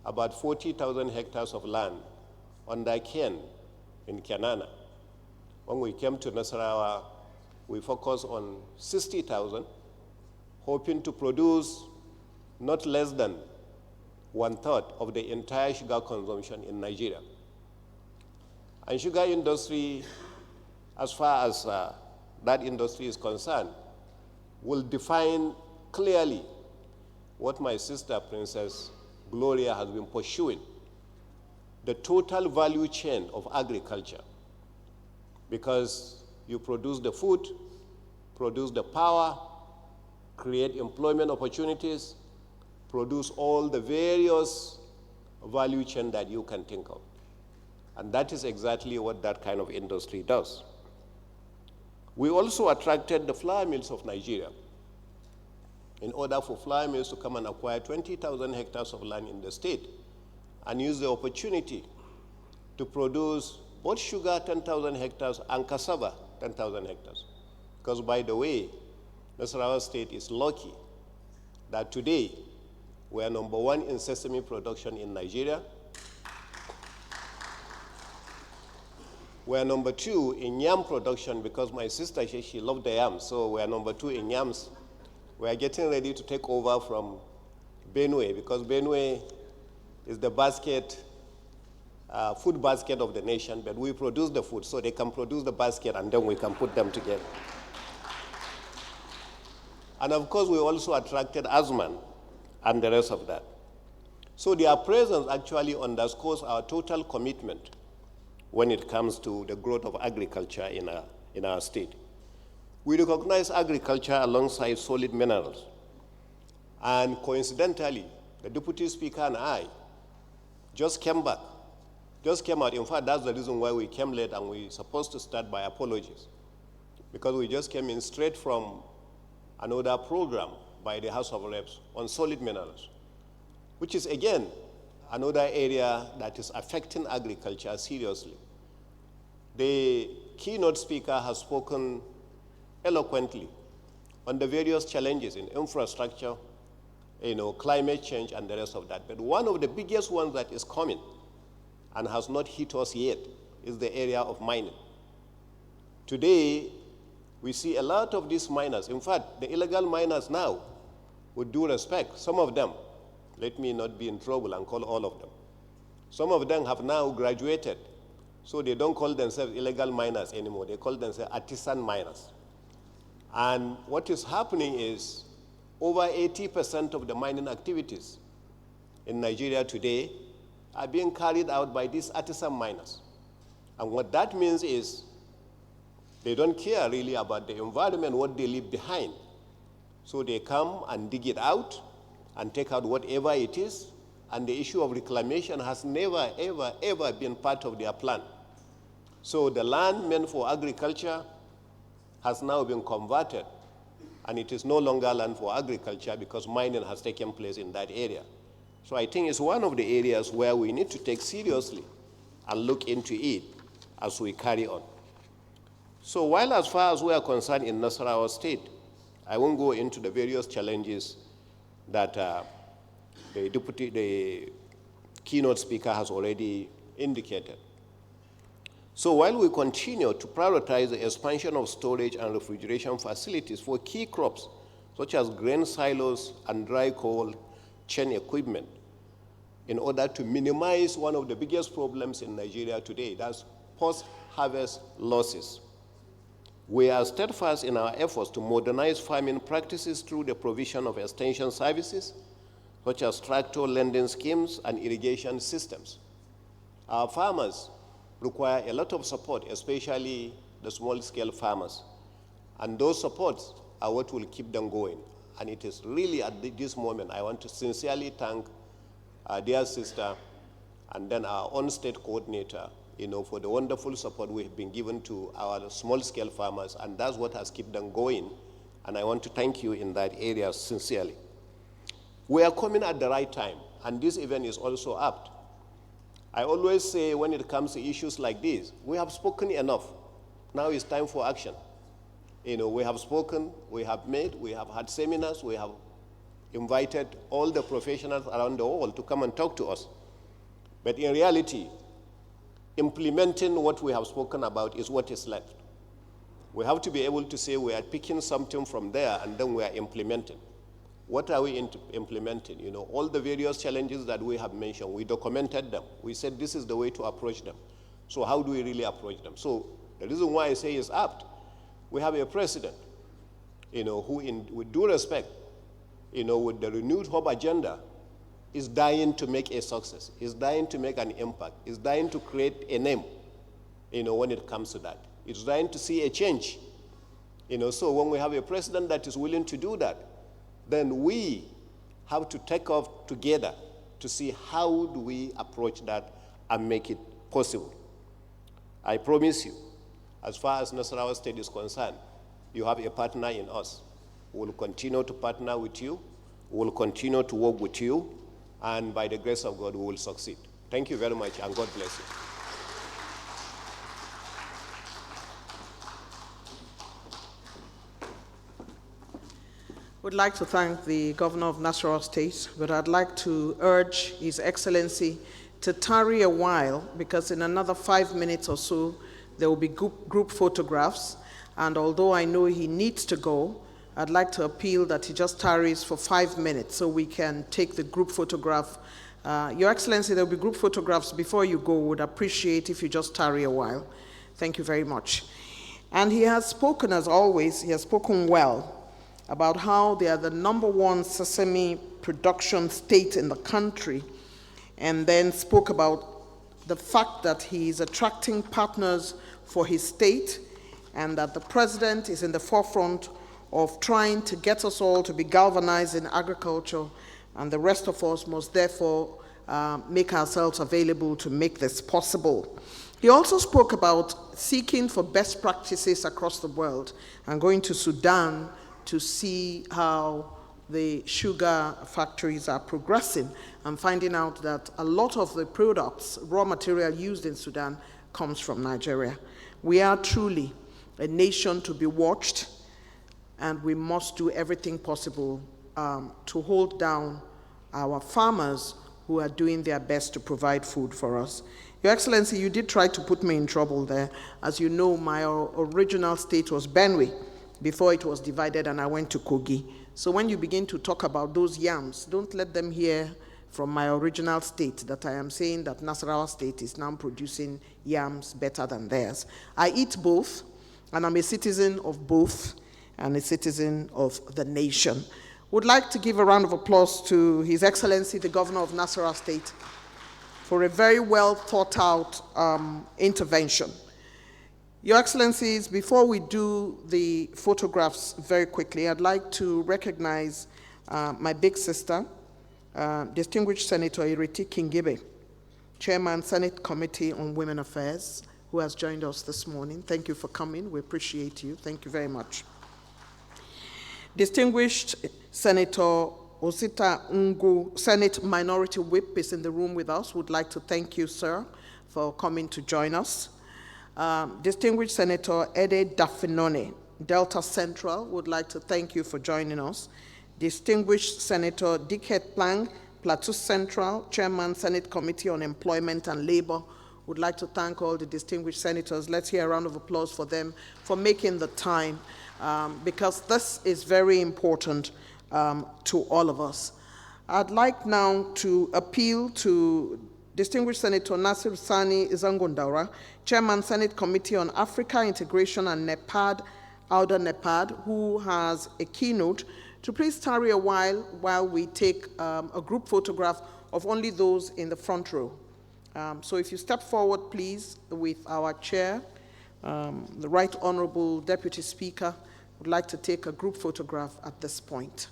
about 40,000 hectares of land under Ken in Kenana. When we came to Nasarawa, we focused on 60,000, hoping to produce not less than 1/3 of the entire sugar consumption in Nigeria. And sugar industry, as far as that industry is concerned, will define clearly what my sister, Princess Gloria, has been pursuing, the total value chain of agriculture, because you produce the food, produce the power, create employment opportunities, produce all the various value chain that you can think of. And that is exactly what that kind of industry does. We also attracted the flour mills of Nigeria in order for flour mills to come and acquire 20,000 hectares of land in the state and use the opportunity to produce both sugar, 10,000 hectares, and cassava, 10,000 hectares. Because, by the way, Nasarawa State is lucky that today we are number 1 in sesame production in Nigeria. We are number 2 in yam production, because my sister, she loved the yam, so we are number 2 in yams. We are getting ready to take over from Benue, because Benue is the food basket of the nation, but we produce the food, so they can produce the basket and then we can put them together. And of course, we also attracted Asman and the rest of that. So their presence actually underscores our total commitment when it comes to the growth of agriculture in our state. We recognize agriculture alongside solid minerals. And coincidentally, the Deputy Speaker and I just came out. In fact, that's the reason why we came late, and we're supposed to start by apologies, because we just came in straight from another program by the House of Reps on solid minerals, which is, again, another area that is affecting agriculture seriously. The keynote speaker has spoken eloquently on the various challenges in infrastructure, climate change, and the rest of that. But one of the biggest ones that is coming and has not hit us yet is the area of mining. Today, we see a lot of these miners. In fact, the illegal miners now, with due respect, some of them, let me not be in trouble and call all of them, Some of them have now graduated, so they don't call themselves illegal miners anymore. They call themselves artisan miners. And what is happening is over 80% of the mining activities in Nigeria today are being carried out by these artisan miners. And what that means is they don't care really about the environment, what they leave behind. So they come and dig it out and take out whatever it is, and the issue of reclamation has never, ever, ever been part of their plan. So the land meant for agriculture has now been converted, and it is no longer land for agriculture because mining has taken place in that area. So I think it's one of the areas where we need to take seriously and look into it as we carry on. So while as far as we are concerned in Nasarawa State, I won't go into the various challenges that the keynote speaker has already indicated. So while we continue to prioritize the expansion of storage and refrigeration facilities for key crops, such as grain silos and dry coal chain equipment, in order to minimize one of the biggest problems in Nigeria today, that's post-harvest losses. We are steadfast in our efforts to modernize farming practices through the provision of extension services, such as tractor lending schemes and irrigation systems. Our farmers require a lot of support, especially the small-scale farmers. And those supports are what will keep them going. And it is really at this moment, I want to sincerely thank our dear sister and then our own state coordinator, for the wonderful support we have been given to our small-scale farmers, and that's what has kept them going. And I want to thank you in that area sincerely. We are coming at the right time, and this event is also apt. I always say when it comes to issues like this, we have spoken enough. Now it's time for action. We have spoken, we have met, we have had seminars, we have invited all the professionals around the world to come and talk to us. But in reality, implementing what we have spoken about is what is left. We have to be able to say we are picking something from there and then we are implementing. What are we implementing? All the various challenges that we have mentioned, we documented them. We said this is the way to approach them. So how do we really approach them? So the reason why I say it's apt, we have a president, who with due respect, with the renewed hope agenda, is dying to make a success, is dying to make an impact, is dying to create a name, when it comes to that. It's dying to see a change. So when we have a president that is willing to do that, then we have to take off together to see how do we approach that and make it possible. I promise you, as far as Nasarawa State is concerned, you have a partner in us. We will continue to partner with you. We will continue to work with you. And by the grace of God, we will succeed. Thank you very much, and God bless you.
Would like to thank the Governor of Nasarawa State, but I'd like to urge His Excellency to tarry a while, because in another 5 minutes or so, there will be group photographs. And although I know he needs to go, I'd like to appeal that he just tarries for 5 minutes so we can take the group photograph. Your Excellency, there will be group photographs before you go. Would appreciate if you just tarry a while. Thank you very much. And he has spoken, as always, he has spoken well about how they are the #1 sesame production state in the country, and then spoke about the fact that he is attracting partners for his state, and that the president is in the forefront of trying to get us all to be galvanized in agriculture, and the rest of us must therefore make ourselves available to make this possible. He also spoke about seeking for best practices across the world and going to Sudan to see how the sugar factories are progressing, and finding out that a lot of the products, raw material used in Sudan, comes from Nigeria. We are truly a nation to be watched, and we must do everything possible to hold down our farmers who are doing their best to provide food for us. Your Excellency, you did try to put me in trouble there. As you know, my original state was Benue before it was divided and I went to Kogi. So when you begin to talk about those yams, don't let them hear from my original state that I am saying that Nasarawa State is now producing yams better than theirs. I eat both, and I'm a citizen of both and a citizen of the nation. Would like to give a round of applause to His Excellency, the Governor of Nasarawa State, for a very well thought out intervention. Your Excellencies, before we do the photographs very quickly, I'd like to recognize my big sister, distinguished Senator Ireti Kingibe, Chairman, Senate Committee on Women Affairs, who has joined us this morning. Thank you for coming. We appreciate you. Thank you very much. Distinguished Senator Osita Ngu, Senate Minority Whip, is in the room with us. Would like to thank you, sir, for coming to join us. Distinguished Senator Ede Dafinone, Delta Central, would like to thank you for joining us. Distinguished Senator Dickhead Plang, Plateau Central, Chairman, Senate Committee on Employment and Labor, would like to thank all the distinguished senators. Let's hear a round of applause for them for making the time, because this is very important to all of us. I'd like now to appeal to distinguished Senator Nasir Sani Izangondaura, Chairman, Senate Committee on Africa Integration and NEPAD, Outer NEPAD, who has a keynote, to please tarry a while we take a group photograph of only those in the front row. So if you step forward, please, with our chair, the Right Honorable Deputy Speaker would like to take a group photograph at this point.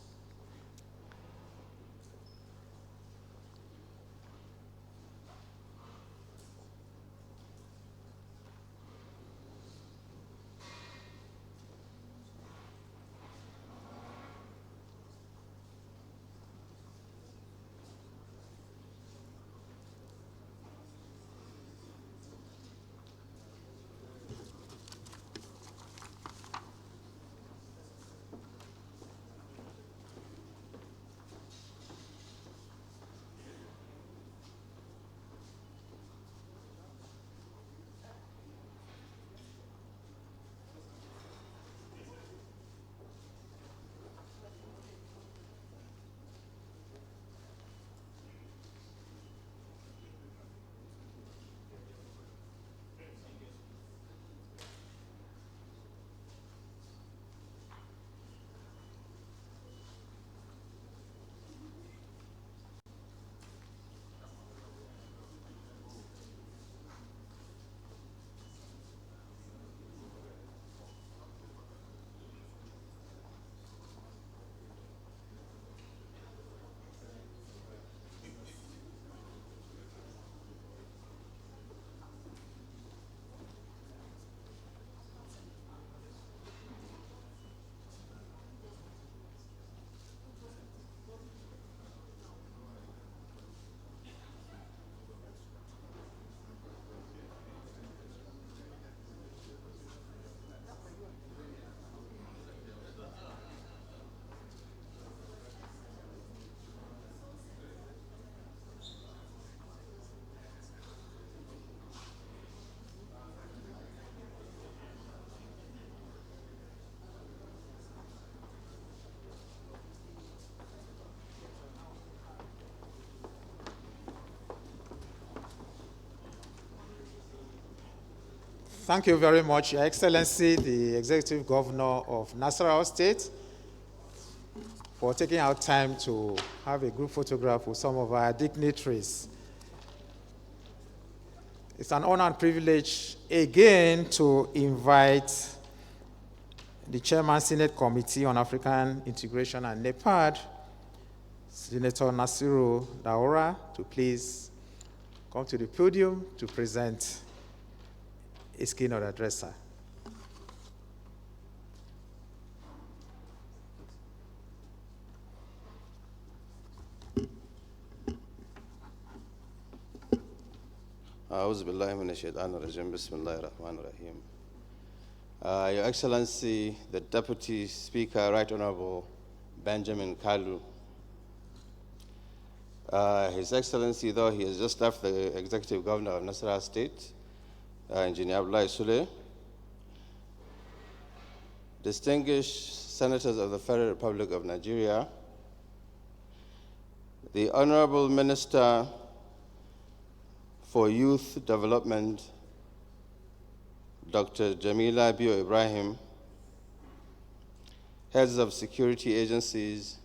Thank you very much, Your Excellency, the Executive Governor of Nasarawa State, for taking out time to have a group photograph with some of our dignitaries. It's an honor and privilege again to invite the Chairman, Senate Committee on African Integration and NEPAD, Senator Nasiru Daura, to please come to the podium to present his keynote address.
أعوذ بالله من الشيطان الرجيم بسم الله الرحمن الرحيم. Your Excellency, the Deputy Speaker, Right Honorable Benjamin Kalu. His Excellency, though he has just left the Executive Governor of Nasarawa State, Engineer Abdullahi Sule, distinguished senators of the Federal Republic of Nigeria, The Honorable Minister for Youth Development, Dr. Jamila Bio Ibrahim, heads of security agencies,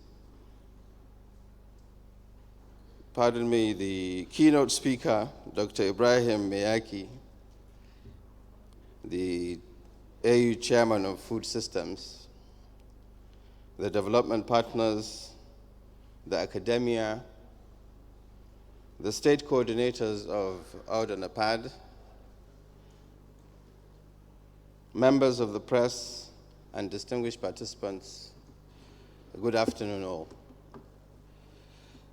the keynote speaker, Dr. Ibrahim Meyaki, the AU chairman of Food Systems, the development partners, the academia, the state coordinators of AUDA NEPAD, members of the press, and distinguished participants, good afternoon all.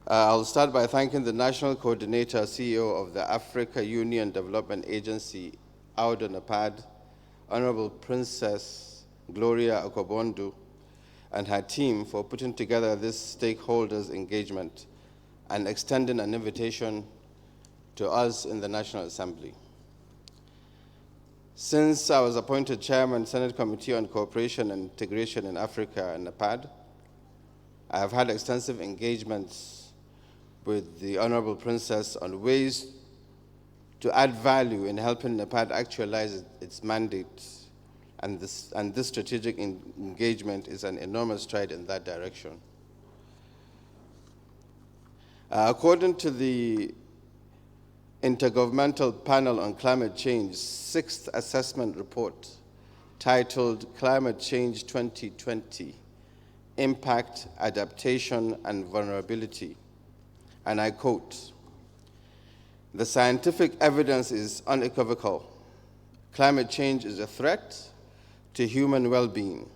I'll start by thanking the National Coordinator, CEO of the Africa Union Development Agency, AUDA NEPAD, Honorable Princess Gloria Okobondu, and her team for putting together this stakeholders engagement and extending an invitation to us in the National Assembly. Since I was appointed Chairman, Senate Committee on Cooperation and Integration in Africa and NEPAD, I have had extensive engagements with the Honorable Princess on ways to add value in helping NEPAD actualize its mandate, and this strategic engagement is an enormous stride in that direction. According to the Intergovernmental Panel on Climate Change 6th Assessment Report titled Climate Change 2020, Impact, Adaptation, and Vulnerability, and I quote, "The scientific evidence is unequivocal. Climate change is a threat to human well-being.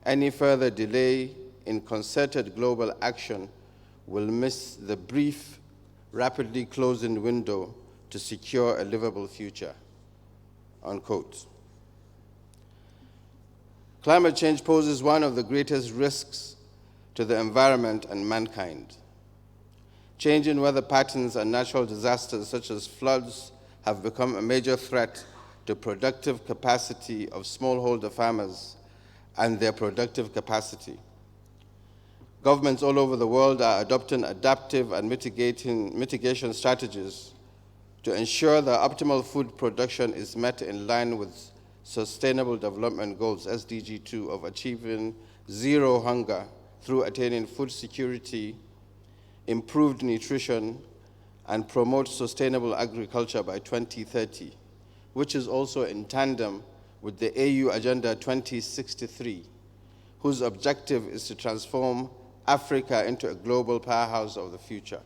Any further delay in concerted global action will miss the brief, rapidly closing window to secure a livable future," unquote. Climate change poses one of the greatest risks to the environment and mankind. Changing weather patterns and natural disasters such as floods have become a major threat to productive capacity of smallholder farmers and their productive capacity. Governments all over the world are adopting adaptive and mitigation strategies to ensure that optimal food production is met in line with Sustainable Development Goals, SDG 2, of achieving zero hunger through attaining food security, improved nutrition, and promote sustainable agriculture by 2030, which is also in tandem with the AU Agenda 2063, whose objective is to transform Africa into a global powerhouse of the future.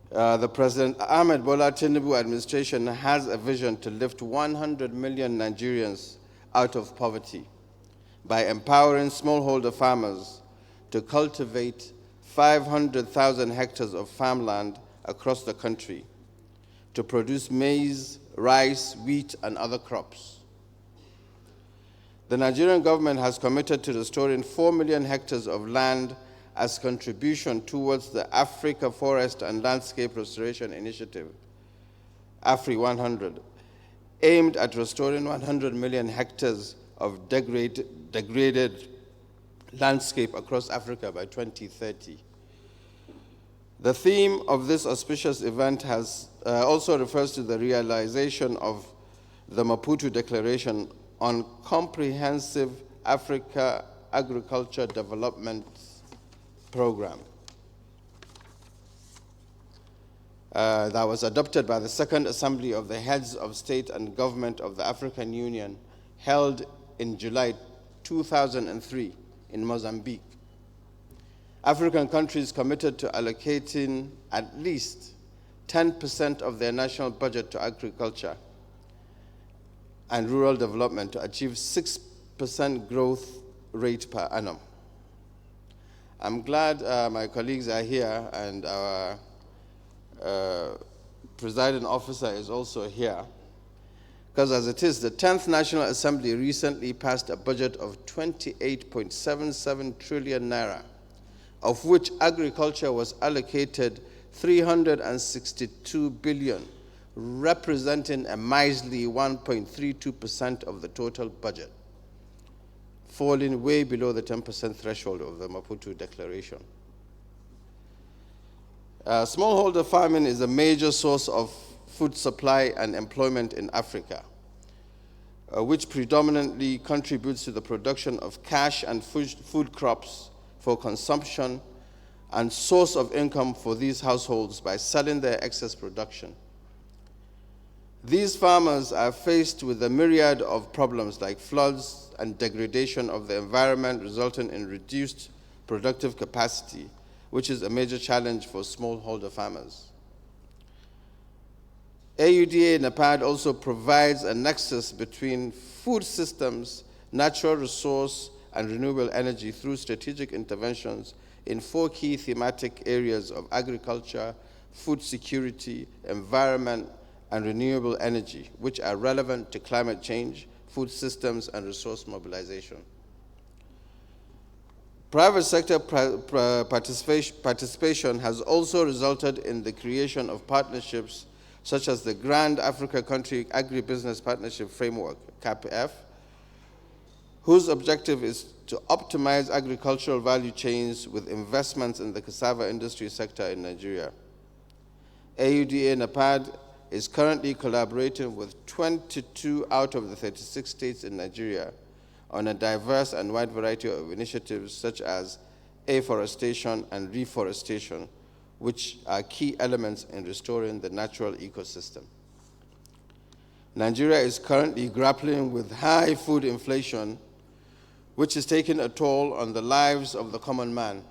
The President Ahmed Bola Tinubu administration has a vision to lift 100 million Nigerians out of poverty by empowering smallholder farmers to cultivate 500,000 hectares of farmland across the country to produce maize, rice, wheat, and other crops. The Nigerian government has committed to restoring 4 million hectares of land as contribution towards the Africa Forest and Landscape Restoration Initiative, AFRI 100, aimed at restoring 100 million hectares of degraded landscape across Africa by 2030. The theme of this auspicious event also refers to the realization of the Maputo Declaration on Comprehensive Africa Agriculture Development Program that was adopted by the Second Assembly of the Heads of State and Government of the African Union, held in July 2003 in Mozambique. African countries committed to allocating at least 10% of their national budget to agriculture and rural development to achieve 6% growth rate per annum. I'm glad my colleagues are here and our presiding officer is also here, because as it is, the 10th National Assembly recently passed a budget of 28.77 trillion naira, of which agriculture was allocated 362 billion, representing a measly 1.32% of the total budget, falling way below the 10% threshold of the Maputo Declaration. Smallholder farming is a major source of food supply and employment in Africa, which predominantly contributes to the production of cash and food crops for consumption and source of income for these households by selling their excess production. These farmers are faced with a myriad of problems like floods and degradation of the environment, resulting in reduced productive capacity, which is a major challenge for smallholder farmers. AUDA NAPAD also provides a nexus between food systems, natural resource, and renewable energy through strategic interventions in 4 key thematic areas of agriculture, food security, environment, and renewable energy, which are relevant to climate change, food systems, and resource mobilization. Private sector participation has also resulted in the creation of partnerships such as the Grand Africa Country Agribusiness Partnership Framework, CAADP, whose objective is to optimize agricultural value chains with investments in the cassava industry sector in Nigeria. AUDA NAPAD is currently collaborating with 22 out of the 36 states in Nigeria on a diverse and wide variety of initiatives such as afforestation and reforestation, which are key elements in restoring the natural ecosystem. Nigeria is currently grappling with high food inflation, which is taking a toll on the lives of the common man.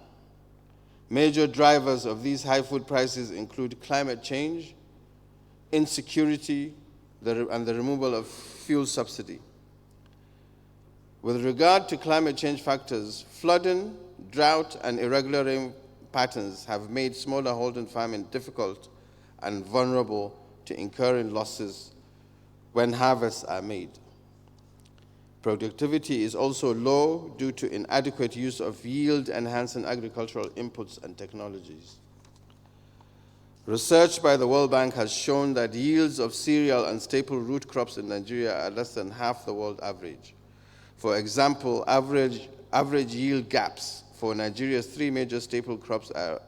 Major drivers of these high food prices include climate change, insecurity, and the removal of fuel subsidy. With regard to climate change factors, flooding, drought, and irregular rain patterns have made smallholder farming difficult and vulnerable to incurring losses when harvests are made. Productivity is also low due to inadequate use of yield-enhancing agricultural inputs and technologies. Research by the World Bank has shown that yields of cereal and staple root crops in Nigeria are less than half the world average. For example, average yield gaps for Nigeria's 3 major staple crops are,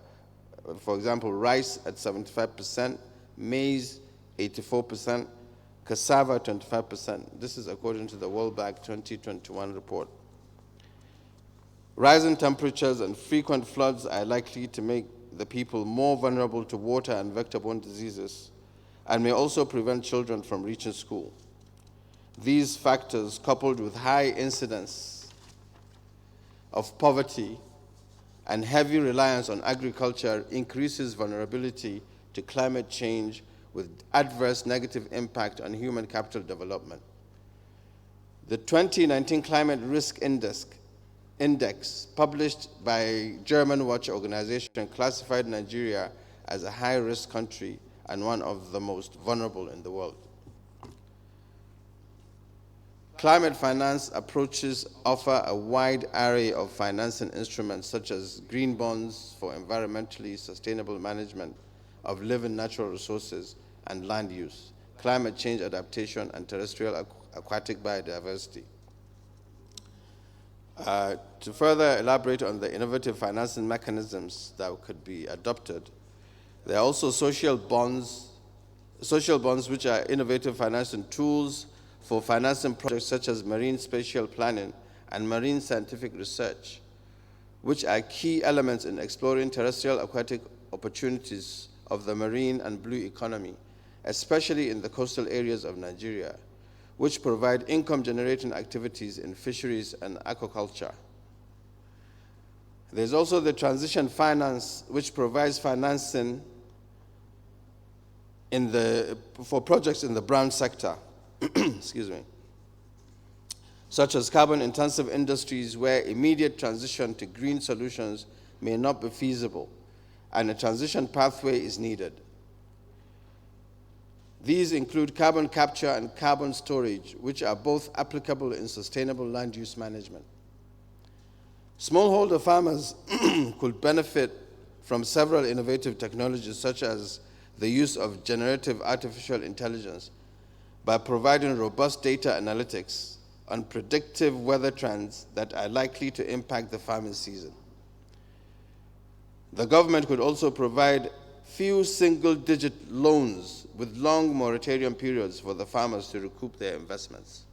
for example, rice at 75%, maize 84%, cassava 25%. This is according to the World Bank 2021 report. Rising temperatures and frequent floods are likely to make the people more vulnerable to water and vector-borne diseases and may also prevent children from reaching school. These factors, coupled with high incidence of poverty and heavy reliance on agriculture, increases vulnerability to climate change with adverse negative impact on human capital development. The 2019 Climate Risk Index published by German Watch Organization classified Nigeria as a high-risk country and one of the most vulnerable in the world. Climate finance approaches offer a wide array of financing instruments such as green bonds for environmentally sustainable management of living natural resources and land use, climate change adaptation, and terrestrial aquatic biodiversity. To further elaborate on the innovative financing mechanisms that could be adopted, there are also social bonds which are innovative financing tools for financing projects such as marine spatial planning and marine scientific research, which are key elements in exploring terrestrial aquatic opportunities of the marine and blue economy, especially in the coastal areas of Nigeria, which provide income-generating activities in fisheries and aquaculture. There's also the finance, which provides financing for projects in the brown sector, excuse me, such as carbon-intensive industries where immediate transition to green solutions may not be feasible, and a transition pathway is needed. These include carbon capture and carbon storage, which are both applicable in sustainable land use management. Smallholder farmers could benefit from several innovative technologies, such as the use of generative artificial intelligence, by providing robust data analytics on predictive weather trends that are likely to impact the farming season. The government could also provide few single-digit loans with long moratorium periods for the farmers to recoup their investments.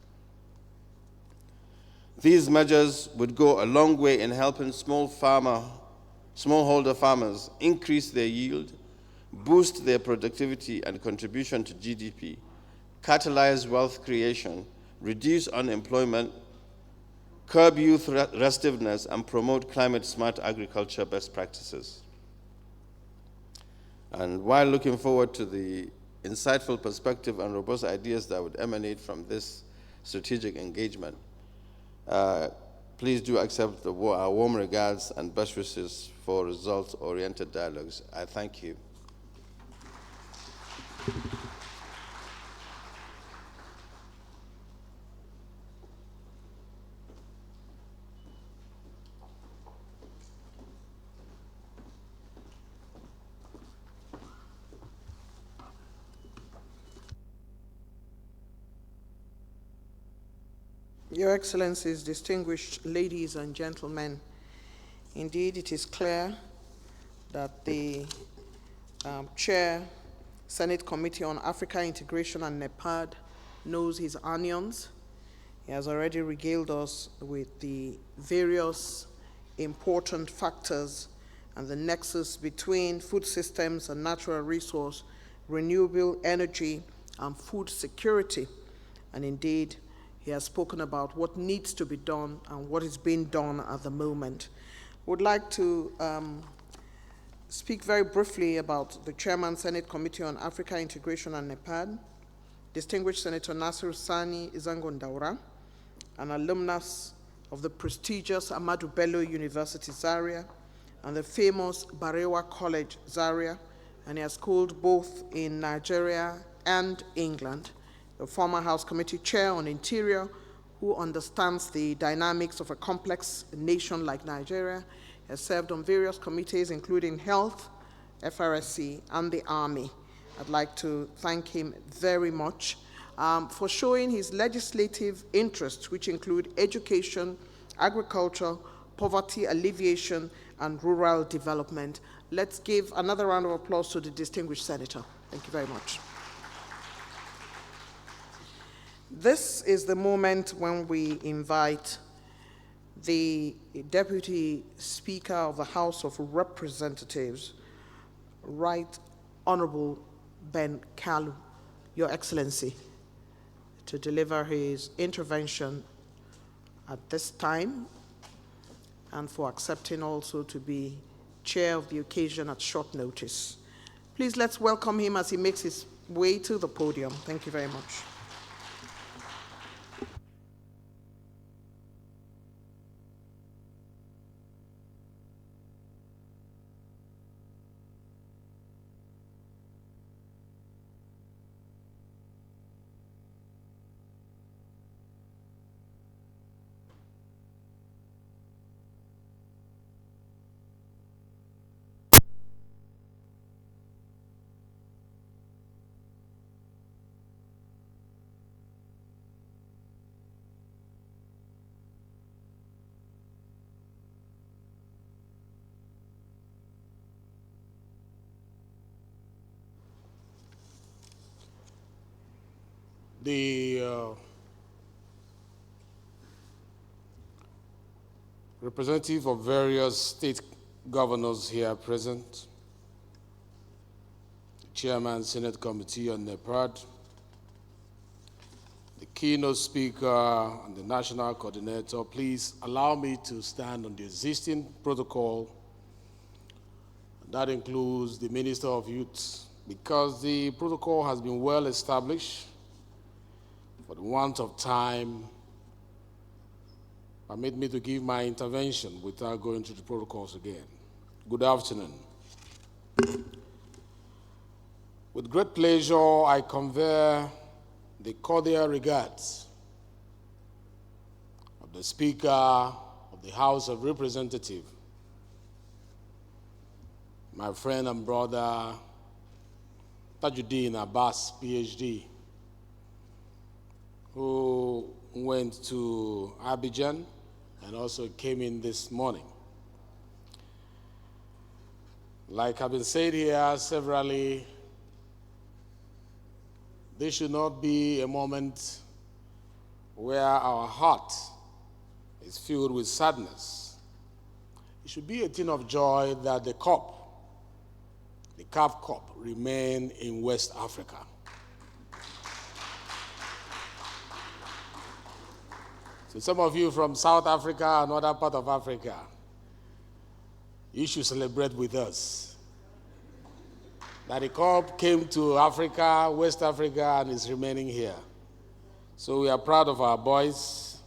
These measures would go a long way in helping smallholder farmers increase their yield, boost their productivity and contribution to GDP, catalyze wealth creation, reduce unemployment, curb youth restiveness, and promote climate-smart agriculture best practices. And while looking forward to the insightful perspective and robust ideas that would emanate from this strategic engagement, please do accept our warm regards and best wishes for results-oriented dialogues. I thank you.
Your Excellencies, distinguished ladies and gentlemen, indeed it is clear that the Chair, Senate Committee on Africa Integration and NEPAD knows his onions. He has already regaled us with the various important factors and the nexus between food systems and natural resource, renewable energy, and food security. And indeed, he has spoken about what needs to be done and what is being done at the moment. I would like to speak very briefly about the Chairman, Senate Committee on Africa Integration and NEPAD, distinguished Senator Nasir Sani Izangondaura, an alumnus of the prestigious Ahmadu Bello University, Zaria, and the famous Barewa College, Zaria, and he has schooled both in Nigeria and England. The former House Committee Chair on Interior, who understands the dynamics of a complex nation like Nigeria, has served on various committees, including Health, FRSC, and the Army. I'd like to thank him very much for showing his legislative interests, which include education, agriculture, poverty alleviation, and rural development. Let's give another round of applause to the distinguished senator. Thank you very much. This is the moment when we invite the Deputy Speaker of the House of Representatives, Right Honorable Ben Kalu, Your Excellency, to deliver his intervention at this time, and for accepting also to be chair of the occasion at short notice. Please let's welcome him as he makes his way to the podium. Thank you very much.
The representative of various state governors here present, the Chairman, Senate Committee on NEPAD, the keynote speaker, and the national coordinator, please allow me to stand on the existing protocol. That includes the Minister of Youth, because the protocol has been well established. For the want of time, permit me to give my intervention without going through the protocols again. Good afternoon. With great pleasure, I convey the cordial regards of the Speaker of the House of Representatives, my friend and brother, Tajuddin Abbas, PhD, who went to Abidjan and also came in this morning. Like have been said here severally, this should not be a moment where our heart is filled with sadness. It should be a thing of joy that the CAF Cup, remain in West Africa. So some of you from South Africa and other part of Africa, you should celebrate with us that the cup came to Africa, West Africa, and is remaining here. So we are proud of our boys.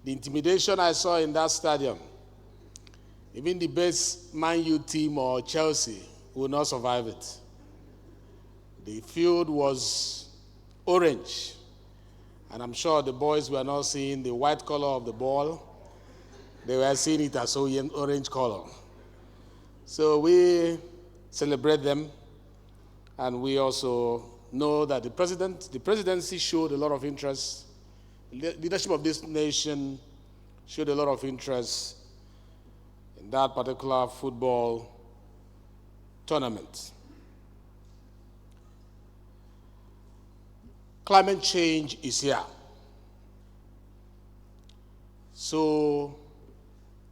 The intimidation I saw in that stadium, even the best Man U team or Chelsea will not survive it. The field was orange, and I'm sure the boys were not seeing the white color of the ball. They were seeing it as orange color. So we celebrate them, and we also know that the presidency showed a lot of interest. The leadership of this nation showed a lot of interest in that particular football tournament. Climate change is here. So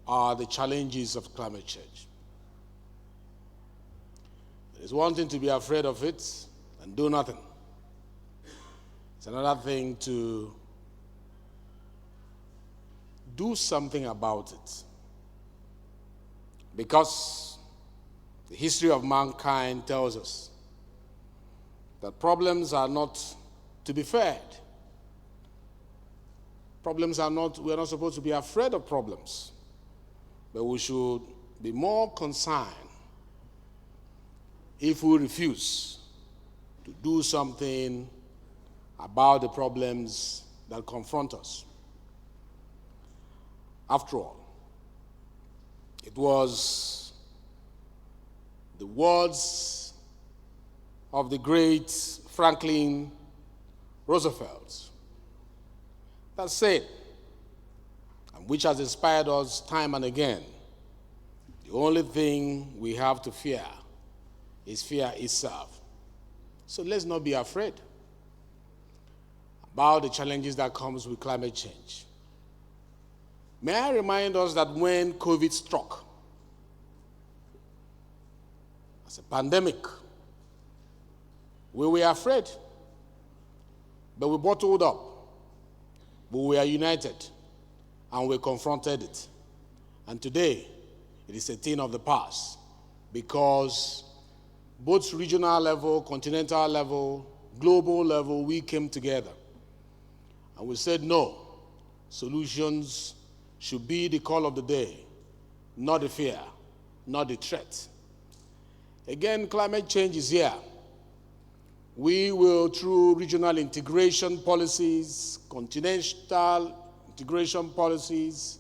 are the challenges of climate change. It's one thing to be afraid of it and do nothing. It's another thing to do something about it. Because the history of mankind tells us that problems are not to be feared. Problems are not, we are not supposed to be afraid of problems, but we should be more concerned if we refuse to do something about the problems that confront us. After all, it was the words of the great Franklin Roosevelt that said, and which has inspired us time and again, the only thing we have to fear is fear itself. So let's not be afraid about the challenges that comes with climate change. May I remind us that when COVID struck as a pandemic, we were afraid, but we bottled up, but we are united, and we confronted it. And today, it is a thing of the past, because both regional level, continental level, global level, we came together. And we said, no, solutions should be the call of the day, not the fear, not the threat. Again, climate change is here. We will, through regional integration policies, continental integration policies,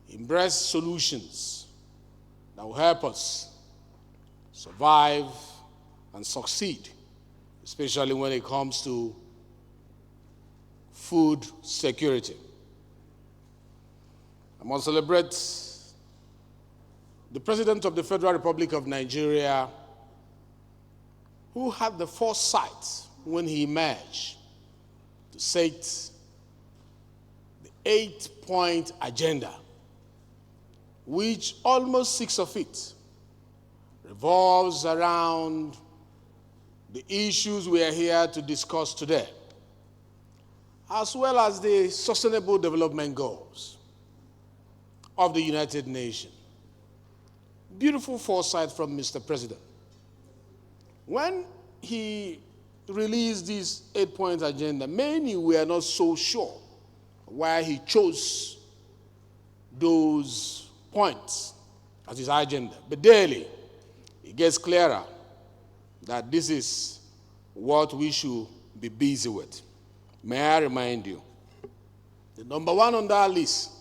embrace solutions that will help us survive and succeed, especially when it comes to food security. I must celebrate the President of the Federal Republic of Nigeria, who had the foresight when he emerged to set the 8-point agenda, which almost 6 of it revolves around the issues we are here to discuss today, as well as the Sustainable Development Goals of the United Nations. Beautiful foresight from Mr. President. When he released this 8-point agenda, many were not so sure why he chose those points as his agenda. But daily, it gets clearer that this is what we should be busy with. May I remind you, the number one on that list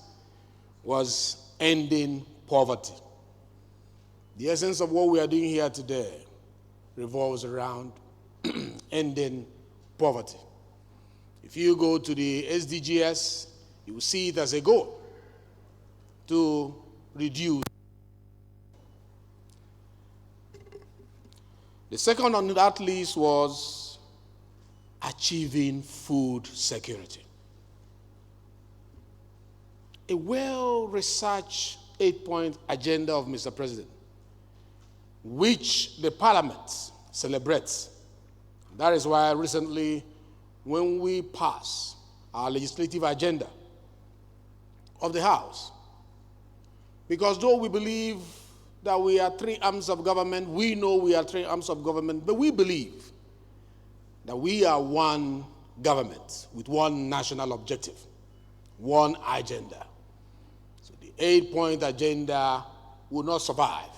was ending poverty. The essence of what we are doing here today revolves around ending poverty. If you go to the SDGs, you will see it as a goal to reduce The second on that list was achieving food security. A well-researched 8-point agenda of Mr. President, which the Parliament celebrates. That is why recently, when we pass our legislative agenda of the House, because though we believe that we are three arms of government, we know we are three arms of government, but we believe that we are one government with one national objective, one agenda. So the 8-point agenda will not survive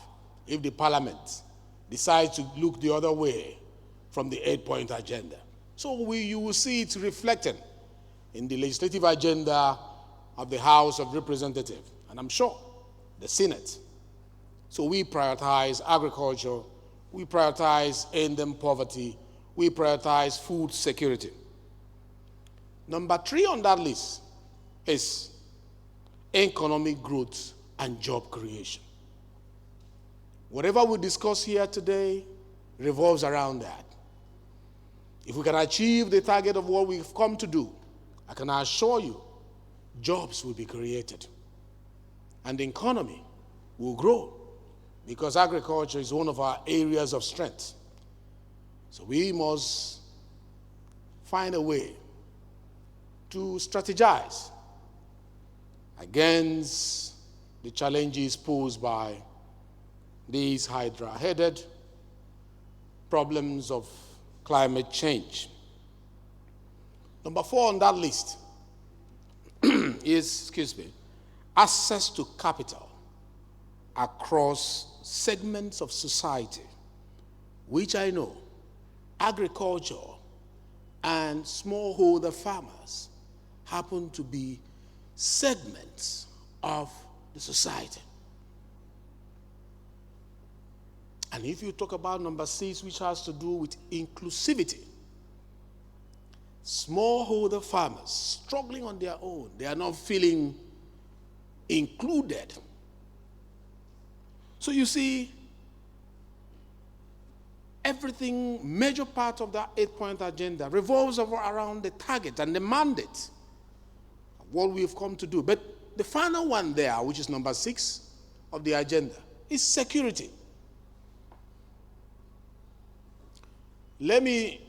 if the Parliament decides to look the other way from the 8-point agenda. So you will see it reflected in the legislative agenda of the House of Representatives, and I'm sure the Senate. So we prioritize agriculture, we prioritize ending poverty, we prioritize food security. Number 3 on that list is economic growth and job creation. Whatever we discuss here today revolves around that. If we can achieve the target of what we've come to do, I can assure you, jobs will be created and the economy will grow because agriculture is one of our areas of strength. So we must find a way to strategize against the challenges posed by these hydra-headed problems of climate change. Number 4 on that list is, access to capital across segments of society, which I know agriculture and smallholder farmers happen to be segments of the society. And if you talk about number 6, which has to do with inclusivity, smallholder farmers struggling on their own, they are not feeling included. So you see, everything, major part of that 8-point agenda revolves around the target and the mandate of what we've come to do. But the final one there, which is number 6 of the agenda, is security. Let me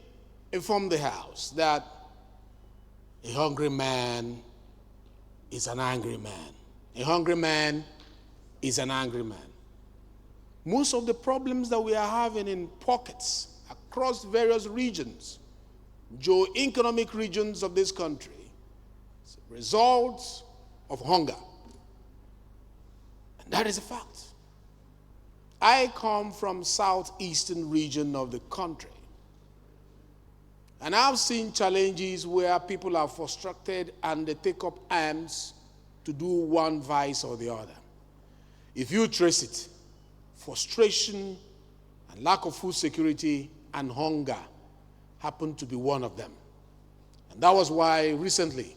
inform the House that a hungry man is an angry man. A hungry man is an angry man. Most of the problems that we are having in pockets across various regions, geo-economic regions of this country, is a result of hunger. And that is a fact. I come from southeastern region of the country. And I've seen challenges where people are frustrated and they take up arms to do one vice or the other. If you trace it, frustration and lack of food security and hunger happen to be one of them. And that was why recently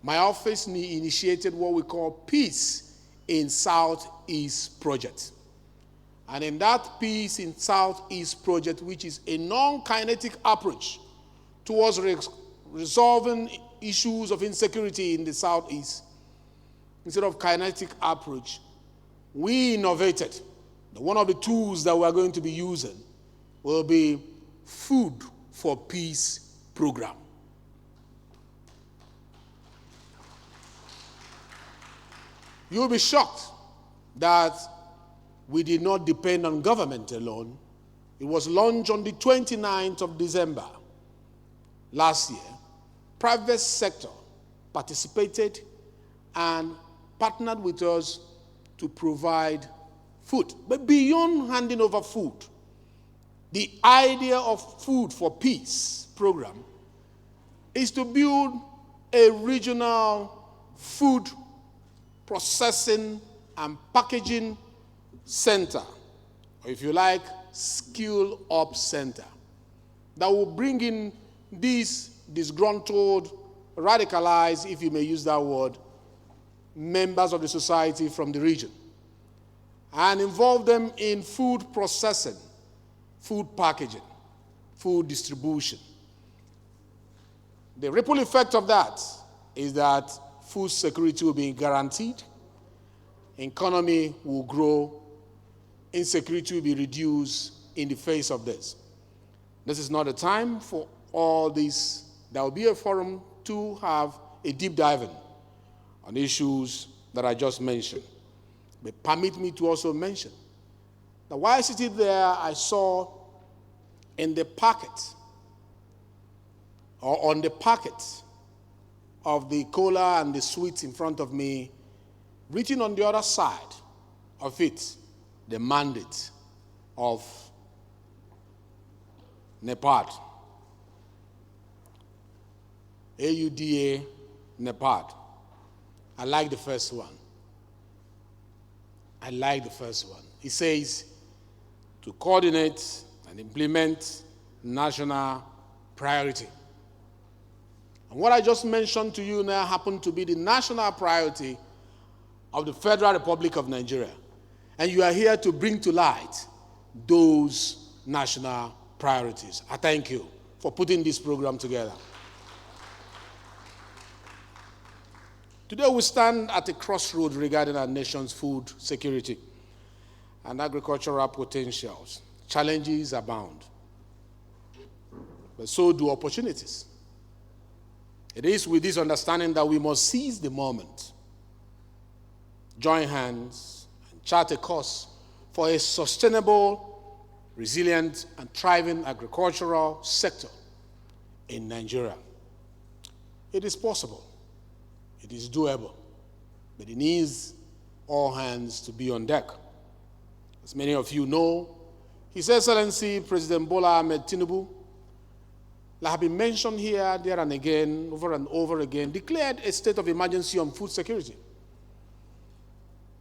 my office initiated what we call Peace in Southeast Project. And in that Peace in Southeast Project, which is a non-kinetic approach towards resolving issues of insecurity in the Southeast, instead of kinetic approach, we innovated. One of the tools that we're going to be using will be Food for Peace program. You'll be shocked that we did not depend on government alone. It was launched on the 29th of December last year. Private sector participated and partnered with us to provide food. But beyond handing over food, the idea of Food for Peace program is to build a regional food processing and packaging center, or if you like, skill-up center, that will bring in these disgruntled, radicalized, if you may use that word, members of the society from the region and involve them in food processing, food packaging, food distribution. The ripple effect of that is that food security will be guaranteed, economy will grow, insecurity will be reduced in the face of this. This is not a time for all this. There will be a forum to have a deep diving on issues that I just mentioned. But permit me to also mention that while sitting there, I saw in the packet, or on the packet of the cola and the sweets in front of me, written on the other side of it, the mandate of NEPAD, AUDA, NEPAD. I like the first one. I like the first one. It says to coordinate and implement national priority. And what I just mentioned to you now happened to be the national priority of the Federal Republic of Nigeria. And you are here to bring to light those national priorities. I thank you for putting this program together. Today we stand at a crossroad regarding our nation's food security and agricultural potentials. Challenges abound, but so do opportunities. It is with this understanding that we must seize the moment, join hands, and chart a course for a sustainable, resilient, and thriving agricultural sector in Nigeria. It is possible. It is doable, but it needs all hands to be on deck. As many of you know, His Excellency President Bola Ahmed Tinubu, like have been mentioned here, there and again, over and over again, declared a state of emergency on food security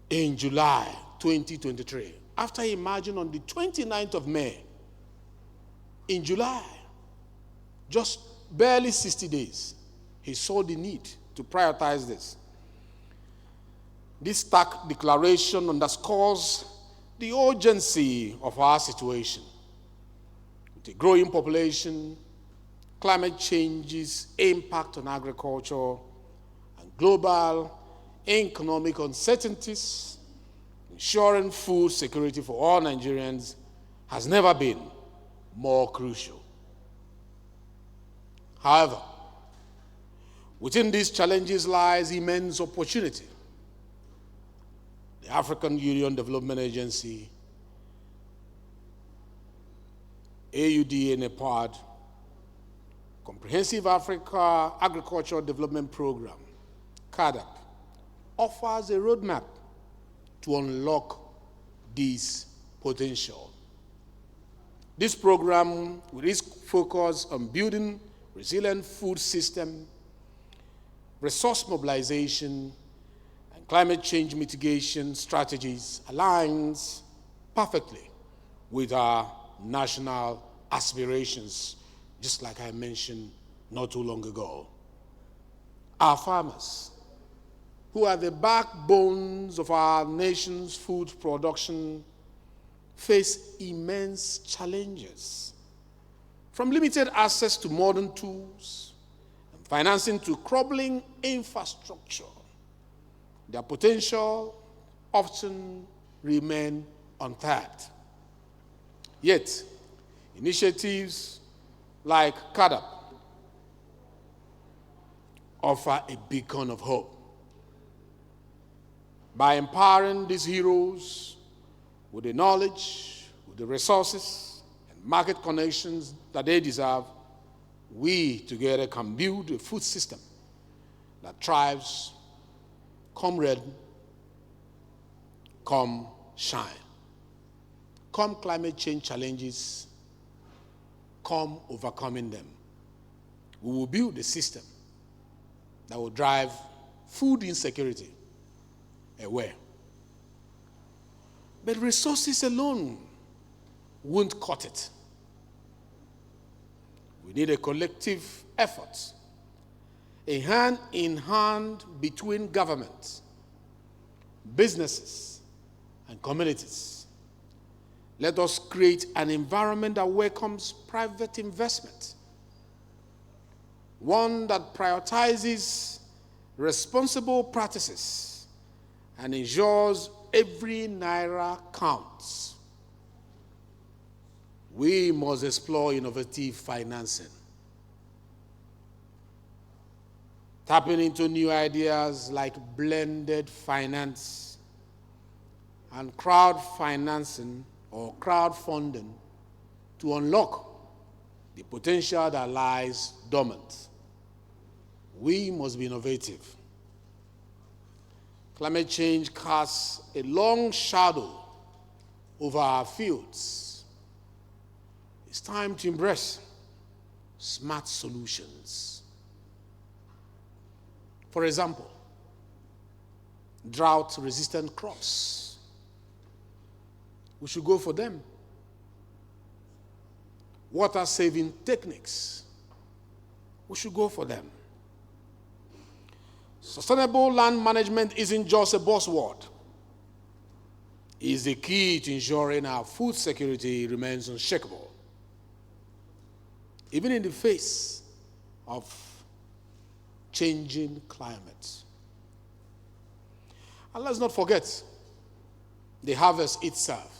in July 2023, after emerging on the 29th of May. In July, just barely 60 days, he saw the need to prioritize this. This stark declaration underscores the urgency of our situation. With a growing population, climate change's impact on agriculture, and global economic uncertainties, ensuring food security for all Nigerians has never been more crucial. However, within these challenges lies immense opportunity. The African Union Development Agency, AUDA, NEPAD, Comprehensive Africa Agricultural Development Program, CAADP, offers a roadmap to unlock this potential. This program will focus on building resilient food system, resource mobilization, and climate change mitigation strategies aligns perfectly with our national aspirations, just like I mentioned not too long ago. Our farmers, who are the backbones of our nation's food production, face immense challenges, from limited access to modern tools and financing to crumbling infrastructure. Their potential often remain untapped. Yet, initiatives like CAADP offer a beacon of hope. By empowering these heroes with the knowledge, with the resources, and market connections that they deserve, we together can build a food system that thrives, come red, come shine. Come climate change challenges, come overcoming them. We will build a system that will drive food insecurity away. But resources alone won't cut it. We need a collective effort, a hand in hand between governments, businesses, and communities. Let us create an environment that welcomes private investment, one that prioritizes responsible practices and ensures every naira counts. We must explore innovative financing, tapping into new ideas like blended finance and crowd financing or crowdfunding to unlock the potential that lies dormant. We must be innovative. Climate change casts a long shadow over our fields. It's time to embrace smart solutions. For example, drought-resistant crops. We should go for them. Water-saving techniques. We should go for them. Sustainable land management isn't just a buzzword. It is the key to ensuring our food security remains unshakable, even in the face of changing climate. And let's not forget the harvest itself.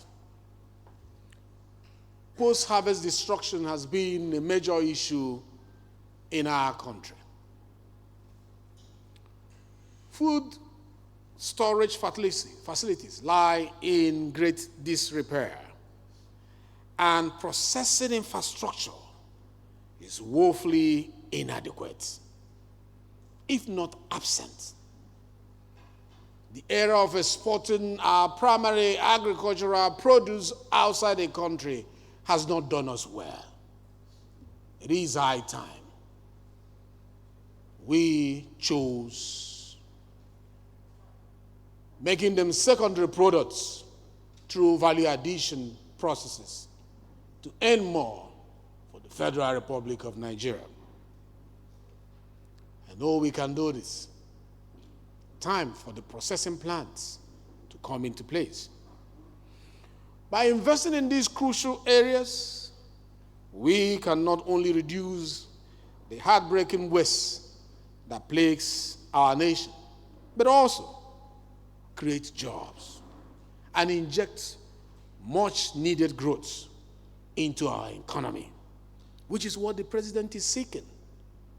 Post-harvest destruction has been a major issue in our country. Food storage facilities lie in great disrepair, and processing infrastructure is woefully inadequate, if not absent. The era of exporting our primary agricultural produce outside the country has not done us well. It is high time we chose making them secondary products through value addition processes to earn more for the Federal Republic of Nigeria. I know we can do this. Time for the processing plants to come into place. By investing in these crucial areas, we can not only reduce the heartbreaking waste that plagues our nation, but also create jobs and inject much needed growth into our economy, which is what the president is seeking,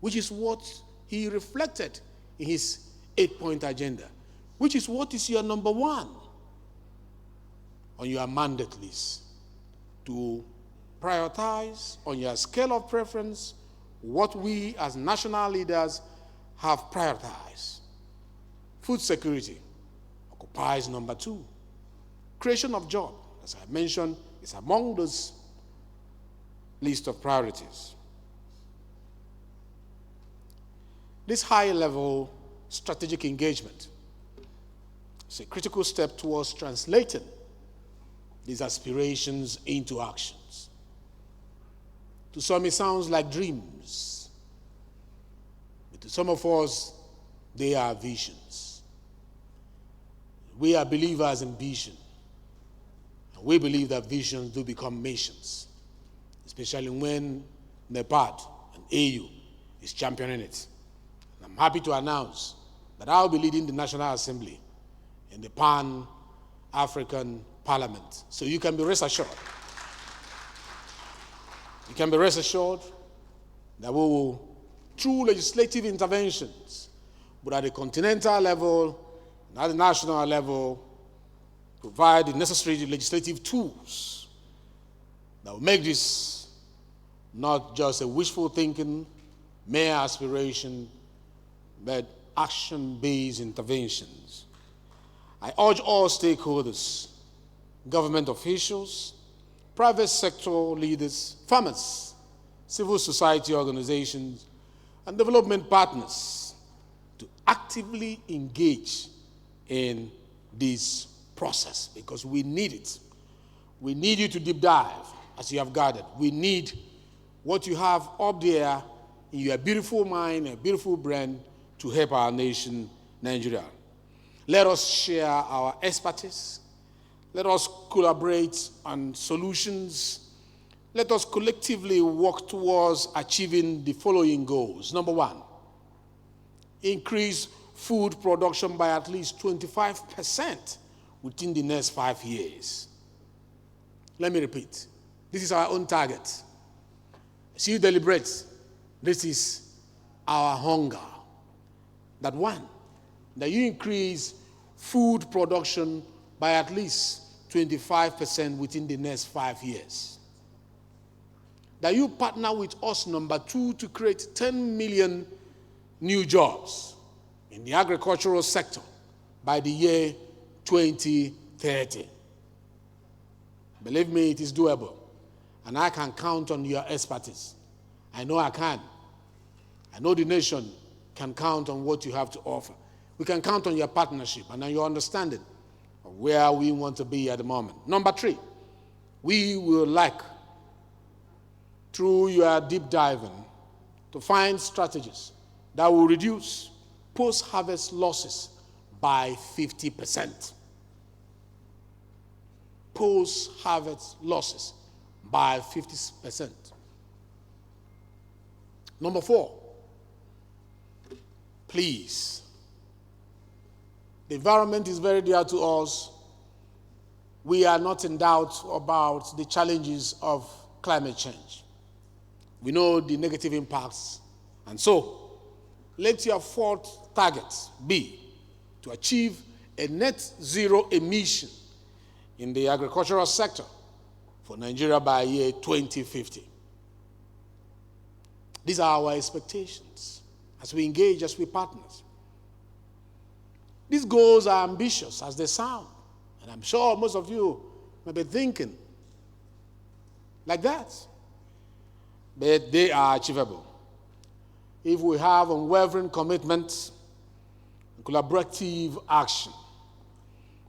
which is what he reflected in his 8-point agenda, which is what is your number one on your mandate list, to prioritize on your scale of preference what we as national leaders have prioritized. Food security occupies number 2. Creation of jobs, as I mentioned, is among those list of priorities. This high-level strategic engagement is a critical step towards translating these aspirations into actions. To some, it sounds like dreams, but to some of us, they are visions. We are believers in vision, and we believe that visions do become missions, especially when NEPAD and AU is championing it. And I'm happy to announce that I'll be leading the National Assembly in the Pan-African Parliament. So you can be rest assured. You can be rest assured that we will, through legislative interventions, but at the continental level and at the national level, provide the necessary legislative tools that will make this not just a wishful thinking, mere aspiration, but action-based interventions. I urge all stakeholders, government officials, private sector leaders, farmers, civil society organizations, and development partners to actively engage in this process, because we need it. We need you to deep dive as you have gathered. We need what you have up there in your beautiful mind and beautiful brain to help our nation, Nigeria. Let us share our expertise. Let us collaborate on solutions. Let us collectively work towards achieving the following goals. Number one, increase food production by at least 25% within the next 5 years. Let me repeat. This is our own target. As you deliberate, this is our hunger. That you increase food production by at least 25% within the next 5 years. That you partner with us, number two, to create 10 million new jobs in the agricultural sector by the year 2030. Believe me, it is doable. And I can count on your expertise. I know I can. I know the nation can count on what you have to offer. We can count on your partnership and on your understanding of where we want to be at the moment. Number three, we will like, through your deep diving, to find strategies that will reduce post-harvest losses by 50%. Post-harvest losses by 50%. Number four, please. The environment is very dear to us. We are not in doubt about the challenges of climate change. We know the negative impacts. And so, let your fourth target be to achieve a net zero emission in the agricultural sector for Nigeria by year 2050. These are our expectations as we engage, as we partners. These goals are ambitious as they sound, and I'm sure most of you may be thinking like that, but they are achievable if we have unwavering commitment and collaborative action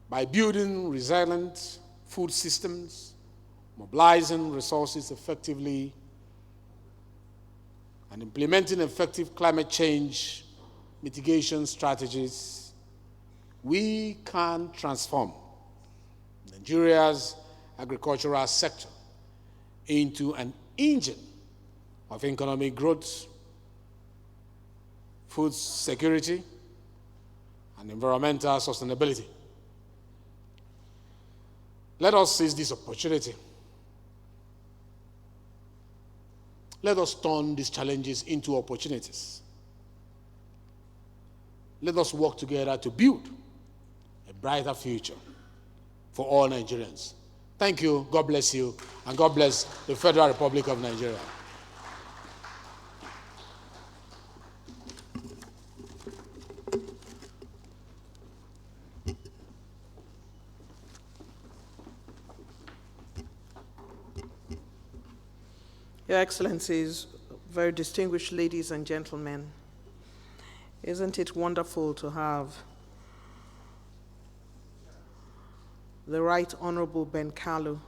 by building resilient food systems, mobilizing resources effectively, and implementing effective climate change mitigation strategies. We can transform Nigeria's agricultural sector into an engine of economic growth, food security, and environmental sustainability. Let us seize this opportunity. Let us turn these challenges into opportunities. Let us work together to build a brighter future for all Nigerians. Thank you, God bless you, and God bless the Federal Republic of Nigeria.
Your Excellencies, very distinguished ladies and gentlemen, isn't it wonderful to have the Right Honorable Ben Kalu,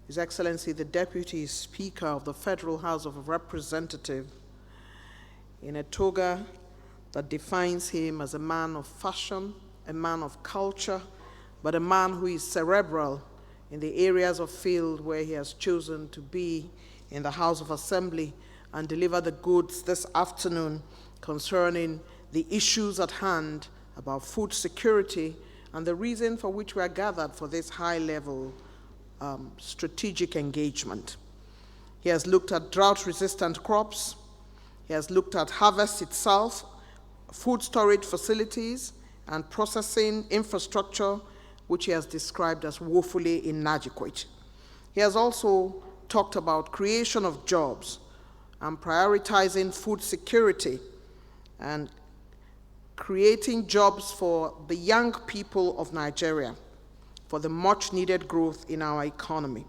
His Excellency the Deputy Speaker of the Federal House of Representatives, in a toga that defines him as a man of fashion, a man of culture, but a man who is cerebral in the areas of field where he has chosen to be in the House of Assembly and deliver the goods this afternoon concerning the issues at hand about food security and the reason for which we are gathered for this high-level strategic engagement. He has looked at drought-resistant crops. He has looked at harvest itself, food storage facilities, and processing infrastructure, which he has described as woefully inadequate. He has also talked about creation of jobs and prioritizing food security and creating jobs for the young people of Nigeria for the much needed growth in our economy.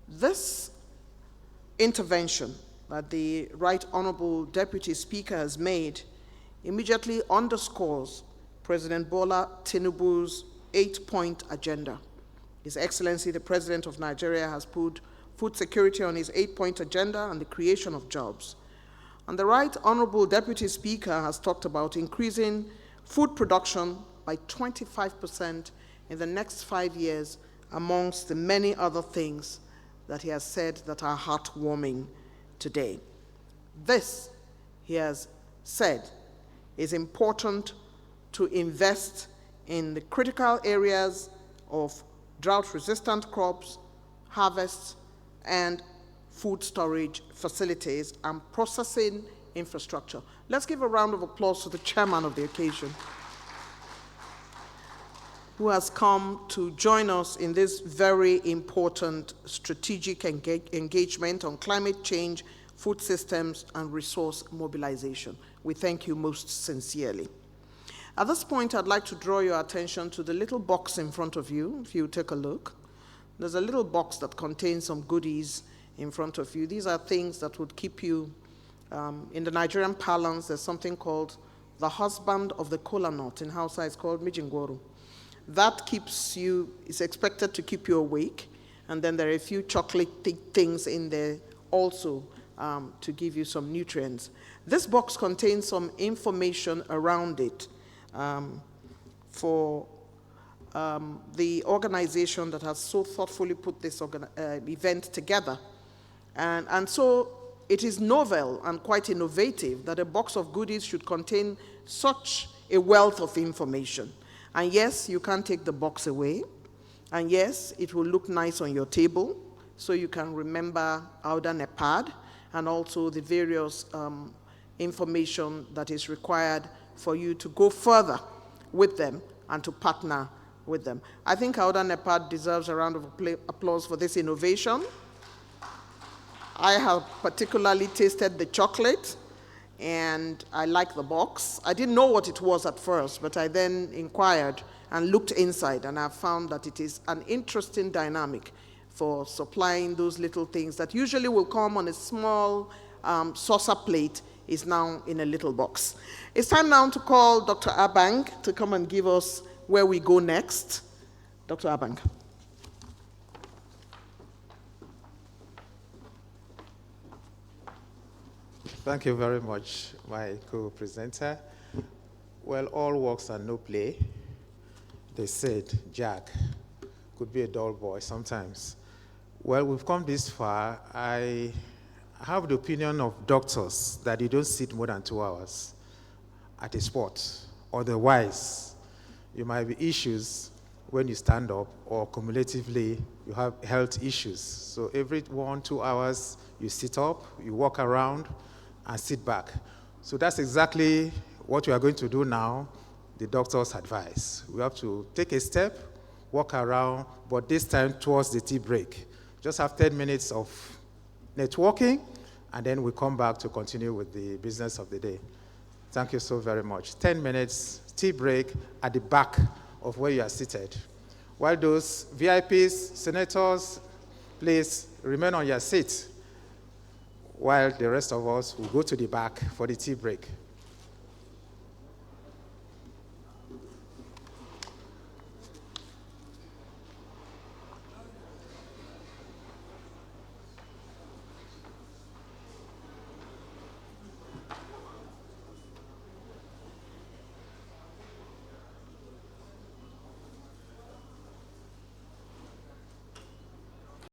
This intervention that the Right Honorable Deputy Speaker has made immediately underscores President Bola Tinubu's 8-point agenda. His Excellency, the President of Nigeria, has put food security on his 8-point agenda and the creation of jobs. And the Right Honorable Deputy Speaker has talked about increasing food production by 25% in the next 5 years, amongst the many other things that he has said that are heartwarming today. This, he has said, is important to invest in the critical areas of drought-resistant crops, harvests, and food storage facilities and processing infrastructure. Let's give a round of applause to the chairman of the occasion, who has come to join us in this very important strategic engagement on climate change, food systems, and resource mobilization. We thank you most sincerely. At this point, I'd like to draw your attention to the little box in front of you. If you take a look, there's a little box that contains some goodies in front of you. These are things that would keep you, in the Nigerian parlance, there's something called the husband of the kola nut. In Hausa, it's called mijingoro. That keeps you, is expected to keep you awake. And then there are a few chocolate things in there also to give you some nutrients. This box contains some information around it for the organization that has so thoughtfully put this event together. And so it is novel and quite innovative that a box of goodies should contain such a wealth of information. And yes, you can take the box away. And yes, it will look nice on your table, so you can remember AUDA NEPAD and also the various information that is required for you to go further with them and to partner with them. I think AUDA NEPAD deserves a round of applause for this innovation. I have particularly tasted the chocolate, and I like the box. I didn't know what it was at first, but I then inquired and looked inside, and I found that it is an interesting dynamic for supplying those little things that usually will come on a small saucer plate, is now in a little box. It's time now to call Dr. Abang to come and give us where we go next. Dr. Abang.
Thank you very much, my co-presenter. Well, all works and no play. They said Jack could be a dull boy sometimes. Well, we've come this far. I have the opinion of doctors that you don't sit more than 2 hours at a spot. Otherwise, you might be issues when you stand up, or cumulatively, you have health issues. So every 1-2 hours, you sit up, you walk around, and sit back. So that's exactly what we are going to do now, the doctor's advice. We have to take a step, walk around, but this time towards the tea break. Just have 10 minutes of networking, and then we come back to continue with the business of the day. Thank you so very much. 10 minutes, tea break at the back of where you are seated. While those VIPs, senators, please remain on your seat, while the rest of us will go to the back for the tea break.